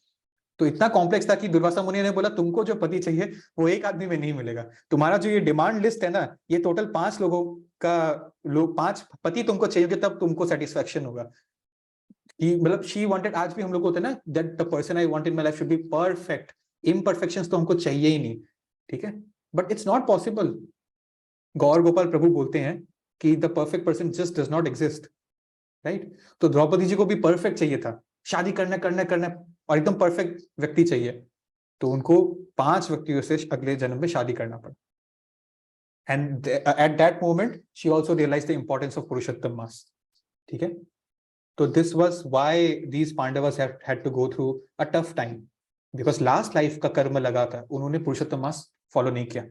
तो इतना कॉम्प्लेक्स था कि दुर्वासा मुनि ने बोला तुमको जो पति चाहिए वो एक आदमी में नहीं मिलेगा, तुम्हारा जो ये डिमांड लिस्ट है ना, ये टोटल 5 लोगों का, 5 पति तुमको चाहिए, तब तुमको सेटिस्फेक्शन होगा। कि मतलब शी वांटेड, आज भी हम लोग को होता है ना, that the person I want in my life should be perfect, imperfections तो हमको चाहिए ही नहीं, ठीक है? But it's not possible. Gaur Gopal Prabhu बोलते हैं कि the perfect person just does not exist, right? तो द्रौपदी जी को भी परफेक्ट चाहिए था, शादी करना करना करना, और एकदम परफेक्ट व्यक्ति चाहिए, तो उनको 5 व्यक्तियों से अगले जन्म में शादी करना पड़ा। And at that moment she also realize the importance of Purushottam Maas, ठीक है? तो this was why these Pandavas had to go through a tough time, because last life का कर्म लगा था, उन्होंने पुरुषोत्तम मास फॉलो नहीं किया.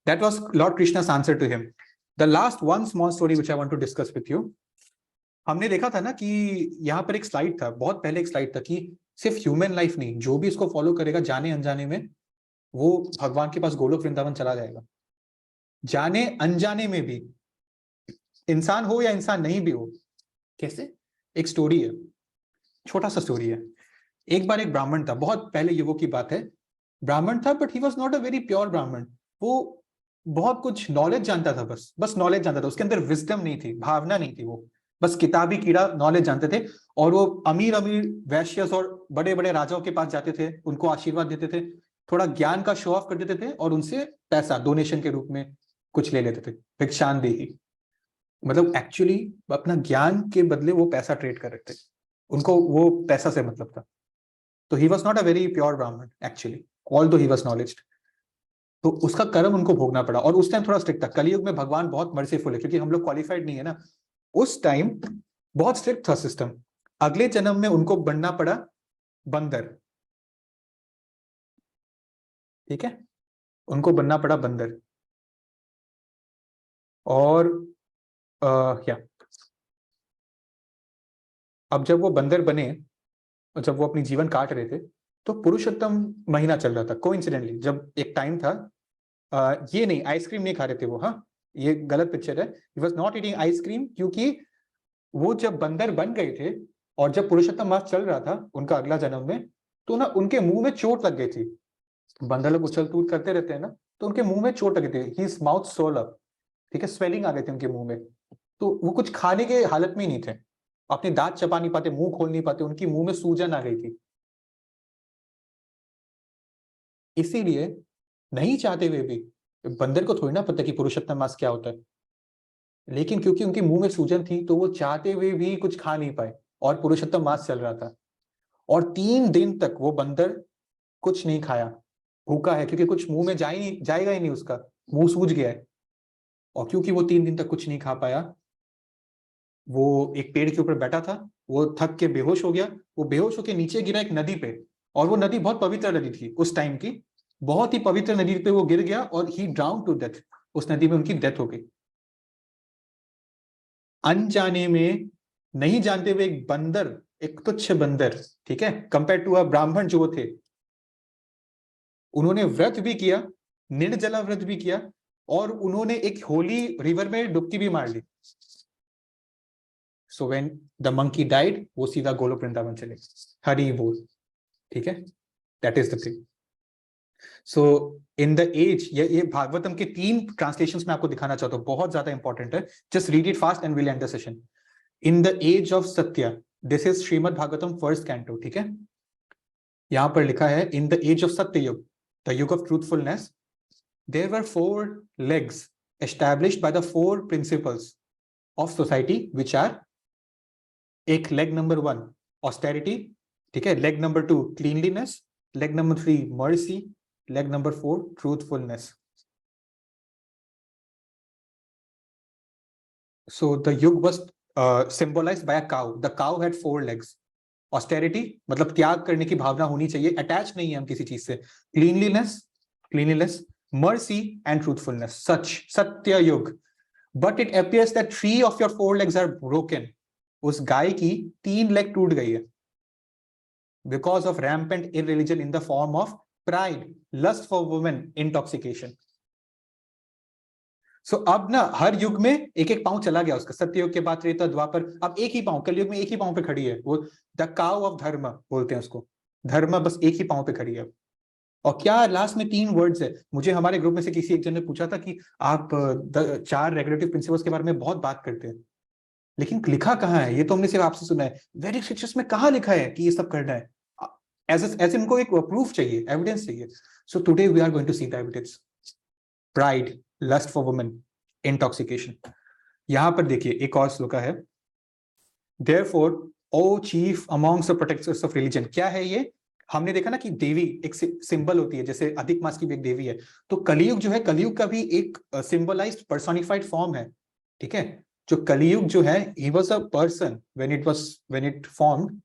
That was Lord Krishna's answer to him. The last one small story which I want to discuss with you. हमने देखा था ना कि यहाँ पर एक स्लाइड था, बहुत पहले एक स्लाइड था कि सिर्फ ह्यूमन लाइफ नहीं, जो भी इसको फॉलो करेगा जाने अनजाने में वो भगवान के पास गोलोक वृंदावन चला जाएगा. जाने अनजाने में भी, इंसान हो या इंसान नहीं भी हो. कैसे? एक स्टोरी है, छोटा सा स्टोरी है. एक बार एक ब्राह्मण था, बहुत पहले युगों की बात है. ब्राह्मण था but he was not a very pure ब्राह्मण. वो बहुत कुछ नॉलेज जानता था, बस नॉलेज जानता था, उसके अंदर विजडम नहीं थी, भावना नहीं थी. वो बस किताबी कीड़ा नॉलेज जानते थे. और वो अमीर अमीर वैश्यस और बड़े बड़े राजाओं के पास जाते थे, उनको आशीर्वाद देते थे, थोड़ा ज्ञान का शो ऑफ कर देते थे और उनसे पैसा डोनेशन के रूप में कुछ ले लेते थे, भिक्षांदेही. मतलब एक्चुअली अपना ज्ञान के बदले वो पैसा ट्रेड कर रहे थे, उनको वो पैसा से मतलब था. तो he was not a very pure ब्राह्मण एक्चुअली, ऑल्दो ही वॉज नॉलेज्ड. तो उसका कर्म उनको भोगना पड़ा. और उस टाइम थोड़ा स्ट्रिक्ट था. कलयुग में भगवान बहुत मर्सीफुल है, क्योंकि हम लोग क्वालिफाइड नहीं है ना. उस टाइम बहुत स्ट्रिक्ट था सिस्टम. अगले जन्म में उनको बनना पड़ा बंदर. ठीक है, उनको बनना पड़ा बंदर. और क्या, अब जब वो बंदर बने, जब वो अपनी जीवन काट रहे थे, तो पुरुषोत्तम महीना चल रहा था. कोइंसिडेंटली जब एक टाइम था, ये नहीं, आइसक्रीम नहीं खा रहे थे वो. हाँ, ये गलत पिक्चर है. He was not eating ice cream, क्योंकि वो जब बंदर बन गए थे और जब पुरुषोत्तम मास चल रहा था उनका अगला जन्म में, तो ना उनके मुंह में चोट लग गई थी. बंदर लोग उछल कूद करते रहते हैं ना, तो उनके मुंह में चोट लगी थी. His mouth swole up. ठीक है, स्वेलिंग आ गई थी उनके मुंह में. तो वो कुछ खाने के हालत में ही नहीं थे, अपने दांत चबा नहीं पाते, मुंह खोल नहीं पाते, उनकी मुंह में सूजन आ गई थी. इसीलिए नहीं चाहते हुए भी, बंदर को थोड़ी ना पता कि पुरुषोत्तम मास क्या होता है, लेकिन क्योंकि उनके मुंह में सूजन थी तो वो चाहते हुए भी कुछ खा नहीं पाए. और पुरुषोत्तम मास चल रहा था और 3 दिन तक वो बंदर कुछ नहीं खाया, भूखा है, क्योंकि कुछ मुंह में जाएगा ही नहीं, उसका मुंह सूज गया है. और क्योंकि वो 3 दिन तक कुछ नहीं खा पाया, वो एक पेड़ के ऊपर बैठा था, वो थक के बेहोश हो गया. वो बेहोश होकर नीचे गिरा एक नदी पे, और वो नदी बहुत पवित्र नदी थी उस टाइम की, बहुत ही पवित्र नदी पे वो गिर गया और ही ड्राउन टू डेथ. उस नदी में उनकी डेथ हो गई. अनजाने में, नहीं जानते हुए एक बंदर, एक तुच्छ बंदर, ठीक है, कंपेयर टू अ ब्राह्मण जो थे, उन्होंने व्रत भी किया, निर्जला व्रत भी किया, और उन्होंने एक होली रिवर में डुबकी भी मार ली. So when the monkey died, वो सीधा गोलोक वृंदावन चले. हरि बोल. ठीक है, that is the thing. So in the age, ये भागवतम के 3 ट्रांसलेशंस में आपको दिखाना चाहता हूं, बहुत ज्यादा इंपॉर्टेंट है. Just read it fast and will end the session. In the age of Satya, this is Shrimad Bhagavatam first canto. ठीक है, यहां पर लिखा है इन द एज ऑफ सत्य Yuga, the yuga of truthfulness, there were 4 legs established by the 4 principles of society, which are, एक leg number 1 austerity, ठीक है, leg number 2 cleanliness, leg number 3 mercy, leg number 4 truthfulness. So the yug was symbolized by a cow. The cow had 4 legs. Austerity मतलब त्याग करने की भावना होनी चाहिए, attach नहीं है हम किसी चीज से. Cleanliness, mercy and truthfulness. Such सत्य युग. But it appears that 3 of your 4 legs are broken. उस गाय की 3 लेग टूट गई है. Because of rampant irreligion in the form of pride, lust for women, intoxication. सो अब ना हर युग में एक एक पांव चला गया उसका. सत्य युग के बाद त्रेता, द्वापर, अब एक ही पांव, कलयुग में एक ही पांव पे खड़ी है. वो द काउ ऑफ धर्म बोलते हैं उसको. धर्म बस एक ही पांव पे खड़ी है. और क्या लास्ट में 3 वर्ड्स है. मुझे हमारे ग्रुप में से किसी एक जन ने पूछा था कि आप 4 रेगुलेटिव प्रिंसिपल्स के बारे में बहुत बात करते हैं, लेकिन लिखा कहाँ है? ये तो हमने सिर्फ आपसे सुना है. वैदिक स्क्रिप्चर्स में कहाँ लिखा है कि ये सब करना है? ऐसे इनको एक प्रूफ चाहिए, एविडेंस चाहिए. So today we are going to see the evidence. Pride, lust for women, intoxication. यहां पर देखिए एक और श्लोका है. Therefore, O chief amongst the protectors of religion. क्या है ये? हमने देखा ना कि देवी एक सिंबल होती है, जैसे अधिक मास की भी एक देवी है. तो कलियुग जो है, कलियुग का भी एक सिंबलाइज्ड पर्सोनिफाइड फॉर्म है. ठीक है, जो कलियुग जो है, he was a person when it formed.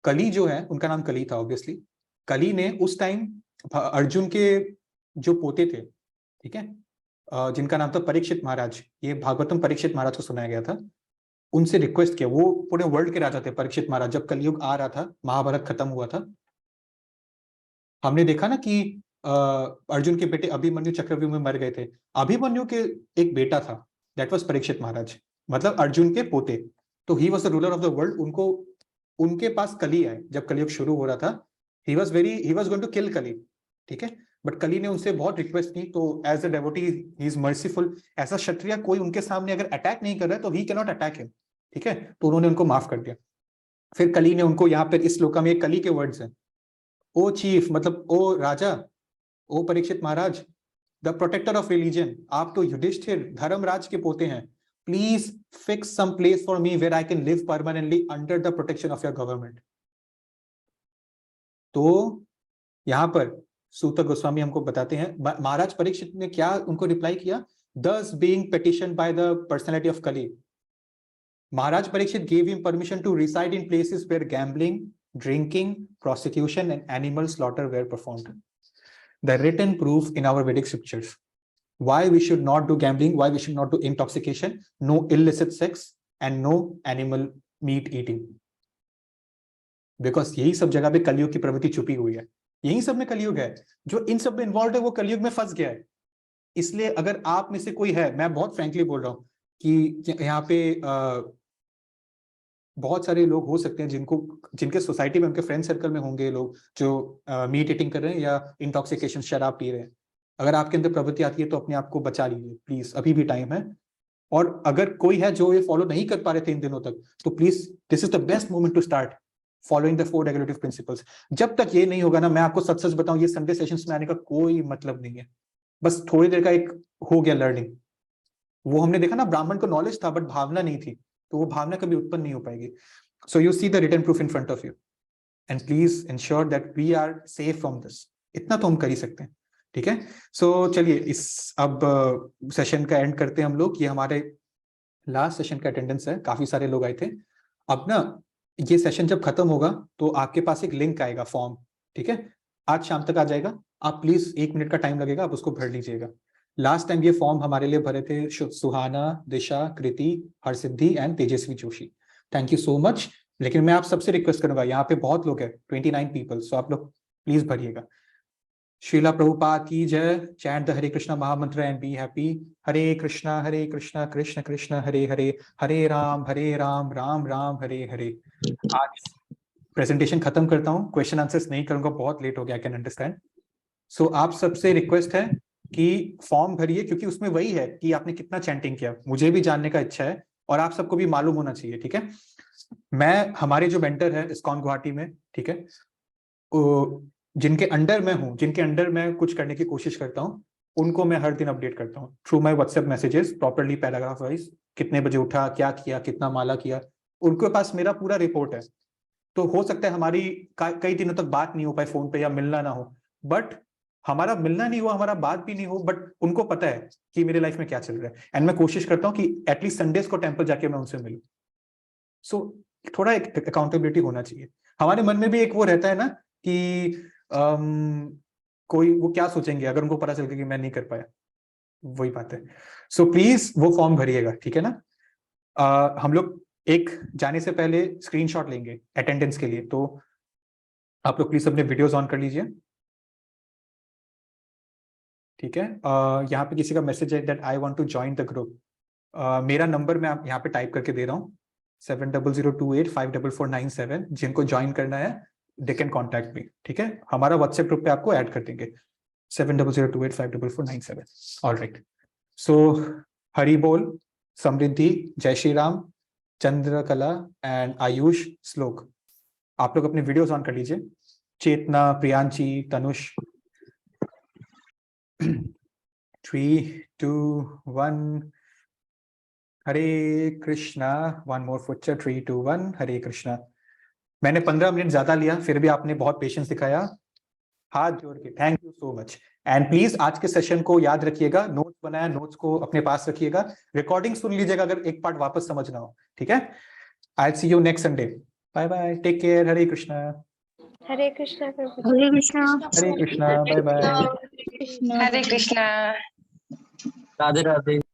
कली जो है, उनका नाम कली था ऑब्वियसली, कली ने उस टाइम अर्जुन के जो पोते थे, ठीक है, जिनका नाम था परीक्षित महाराज, ये भागवतम परीक्षित महाराज को सुनाया गया था, उनसे रिक्वेस्ट किया, वो पूरे वर्ल्ड के राजा थे परीक्षित महाराज, जब कलयुग आ रहा था, महाभारत खत्म हुआ था, हमने देखा ना कि अर्जुन के बेटे अभिमन्यु चक्रव्यूह में मर गए थे, अभिमन्यु के एक बेटा था, दैट वाज परीक्षित महाराज, मतलब अर्जुन के पोते, तो he was the ruler of the world. उनको, उनके पास कली आए जब कलयुग शुरू हो रहा था, he was going to kill Kali, ठीक है, बट कली ने उनसे बहुत रिक्वेस्ट की, तो as a devotee he is merciful, ऐसा क्षत्रिय कोई उनके सामने अगर अटैक नहीं कर रहा है तो he can not attack him, ठीक है, तो उन्होंने उनको माफ कर दिया। फिर कली ने उनको, यहाँ पर इस श्लोका में कली के वर्ड्स हैं, ओ चीफ मतलब ओ राजा, O Parikshit Maharaj, the protector of religion, आप तो युधिष्ठिर धर्मराज के पोते हैं, please fix some place for me where I can live permanently under the protection of your government. तो यहां पर सूत गोस्वामी हमको बताते हैं महाराज परीक्षित ने क्या उनको रिप्लाई किया, thus being petitioned by the personality of Kali, Maharaj Parikshit gave him permission to reside in places where gambling, drinking, prostitution and animal slaughter were performed. The written proof in our Vedic scriptures why we should not do gambling, why we should not do intoxication, no illicit sex and no animal meat eating, because यही सब जगह पे कलयुग की प्रवृत्ति छुपी हुई है, यही सब में कलयुग है, जो इन सब में इन्वॉल्व है वो कलयुग में फंस गया है। इसलिए अगर आप में से कोई है, मैं बहुत फ्रैंकली बोल रहा हूँ कि यहाँ पे बहुत सारे लोग हो सकते हैं जिनके सोसाइटी में, उनके फ्रेंड सर्कल में होंगे लोग जो मीट ईटिंग कर रहे हैं या इंटॉक्सिकेशन शराब पी रहे हैं, अगर आपके अंदर प्रवृत्ति आती है तो अपने आप को बचा लीजिए प्लीज, अभी भी टाइम है। और अगर कोई है जो ये फॉलो नहीं कर पा रहे थे इन दिनों तक, तो please this is the best moment to start following the 4 regulative principles. जब तक ये नहीं होगा ना, मैं आपको सच सच बताऊं, ये संडे सेशंस में आने का कोई मतलब नहीं है, बस थोड़ी देर का एक हो गया लर्निंग। वो हमने देखा ना, ब्राह्मण को नॉलेज था बट भावना नहीं थी, तो वो भावना कभी उत्पन्न नहीं हो पाएगी। So you see the written proof in front of you and please ensure that we are safe from this, इतना तो हम कर ही सकते हैं, ठीक है। सो चलिए इस अब सेशन का एंड करते हैं हम लोग। ये हमारे लास्ट सेशन का अटेंडेंस है, काफी सारे लोग आए थे। अब ना ये सेशन जब खत्म होगा तो आपके पास एक लिंक आएगा फॉर्म, ठीक है, आज शाम तक आ जाएगा, आप प्लीज 1 मिनट का टाइम लगेगा, आप उसको भर लीजिएगा। लास्ट टाइम ये फॉर्म हमारे लिए भरे थे Suhana, Disha, Kriti, Harsiddhi and Tejaswi Joshi, thank you so much. लेकिन मैं आप सबसे रिक्वेस्ट करूंगा, यहाँ पे बहुत लोग हैं, 29 पीपल, सो आप लोग प्लीज भरिएगा। श्रीला प्रभुपाद की जय, चैंट द हरे कृष्णा महामंत्र एंड बी हैप्पी। हरे कृष्णा कृष्ण कृष्ण हरे हरे, हरे राम राम राम हरे हरे। आज प्रेजेंटेशन खत्म करता हूँ, क्वेश्चन आंसर्स नहीं करूंगा, बहुत लेट हो गया, आई कैन अंडरस्टैंड। सो आप सबसे रिक्वेस्ट है कि फॉर्म भरिए, क्योंकि उसमें वही है कि आपने कितना चैंटिंग किया, मुझे भी जानने का इच्छा है और आप सबको भी मालूम होना चाहिए, ठीक है। मैं, हमारे जो मेंटर है इस्कॉन गुवाहाटी में, ठीक है, जिनके अंडर मैं हूँ, जिनके अंडर मैं कुछ करने की कोशिश करता हूँ, उनको मैं हर दिन अपडेट करता हूँ through my WhatsApp messages, properly paragraph wise, कितने बजे उठा, क्या किया, कितना माला किया, उनके पास मेरा पूरा रिपोर्ट है। तो हो सकता है हमारी कई दिनों तक बात नहीं हो पाए फोन पे या मिलना ना हो, बट हमारा मिलना नहीं हुआ, हमारा बात भी नहीं हो, बट उनको पता है कि मेरे लाइफ में क्या चल रहा है, एंड मैं कोशिश करता हूँ कि एटलीस्ट संडेज को टेम्पल जाके मैं उनसे मिलूं। सो थोड़ा एक अकाउंटेबिलिटी होना चाहिए। हमारे मन में भी एक वो रहता है ना कि कोई वो क्या सोचेंगे अगर उनको पता चल गया कि मैं नहीं कर पाया, वही बात है। सो प्लीज वो फॉर्म भरिएगा, ठीक है ना। हम लोग एक जाने से पहले स्क्रीनशॉट लेंगे अटेंडेंस के लिए, तो आप लोग प्लीज अपने वीडियोस ऑन कर लीजिए, ठीक है। यहाँ पे किसी का मैसेज है that I want to join the group. मेरा नंबर मैं यहाँ पे टाइप करके दे रहा हूँ, 7002854497। जिनको ज्वाइन करना है दे कैन कॉन्टैक्ट मी, ठीक है। हमारा व्हाट्सएप ग्रुप पे आपको ऐड कर देंगे, 7002854497। ऑलराइट, सो हरि बोल, समृद्धि, जय श्री राम, चंद्रकला एंड आयुष श्लोक, आप लोग अपने वीडियोस ऑन कर लीजिए। चेतना, प्रियांशी, तनुष। 3, 2, 1 हरे कृष्णा। वन मोर फुटचर, 3, 2, 1 हरे कृष्णा। मैंने 15 मिनट ज्यादा लिया, फिर भी आपने बहुत पेशेंस दिखाया, हाथ जोड़ के thank you so much. And please आज के सेशन को याद रखिएगा, नोट्स बनाया, नोट्स को अपने पास रखिएगा, रिकॉर्डिंग सुन लीजिएगा अगर एक पार्ट वापस समझना हो, ठीक है। I see you next Sunday. Bye bye, take care, Hare Krishna. Hare Krishna प्रभु जी। हरे कृष्णा। Hare Krishna, bye bye. कृष्ण हरे कृष्णा। राधे राधे।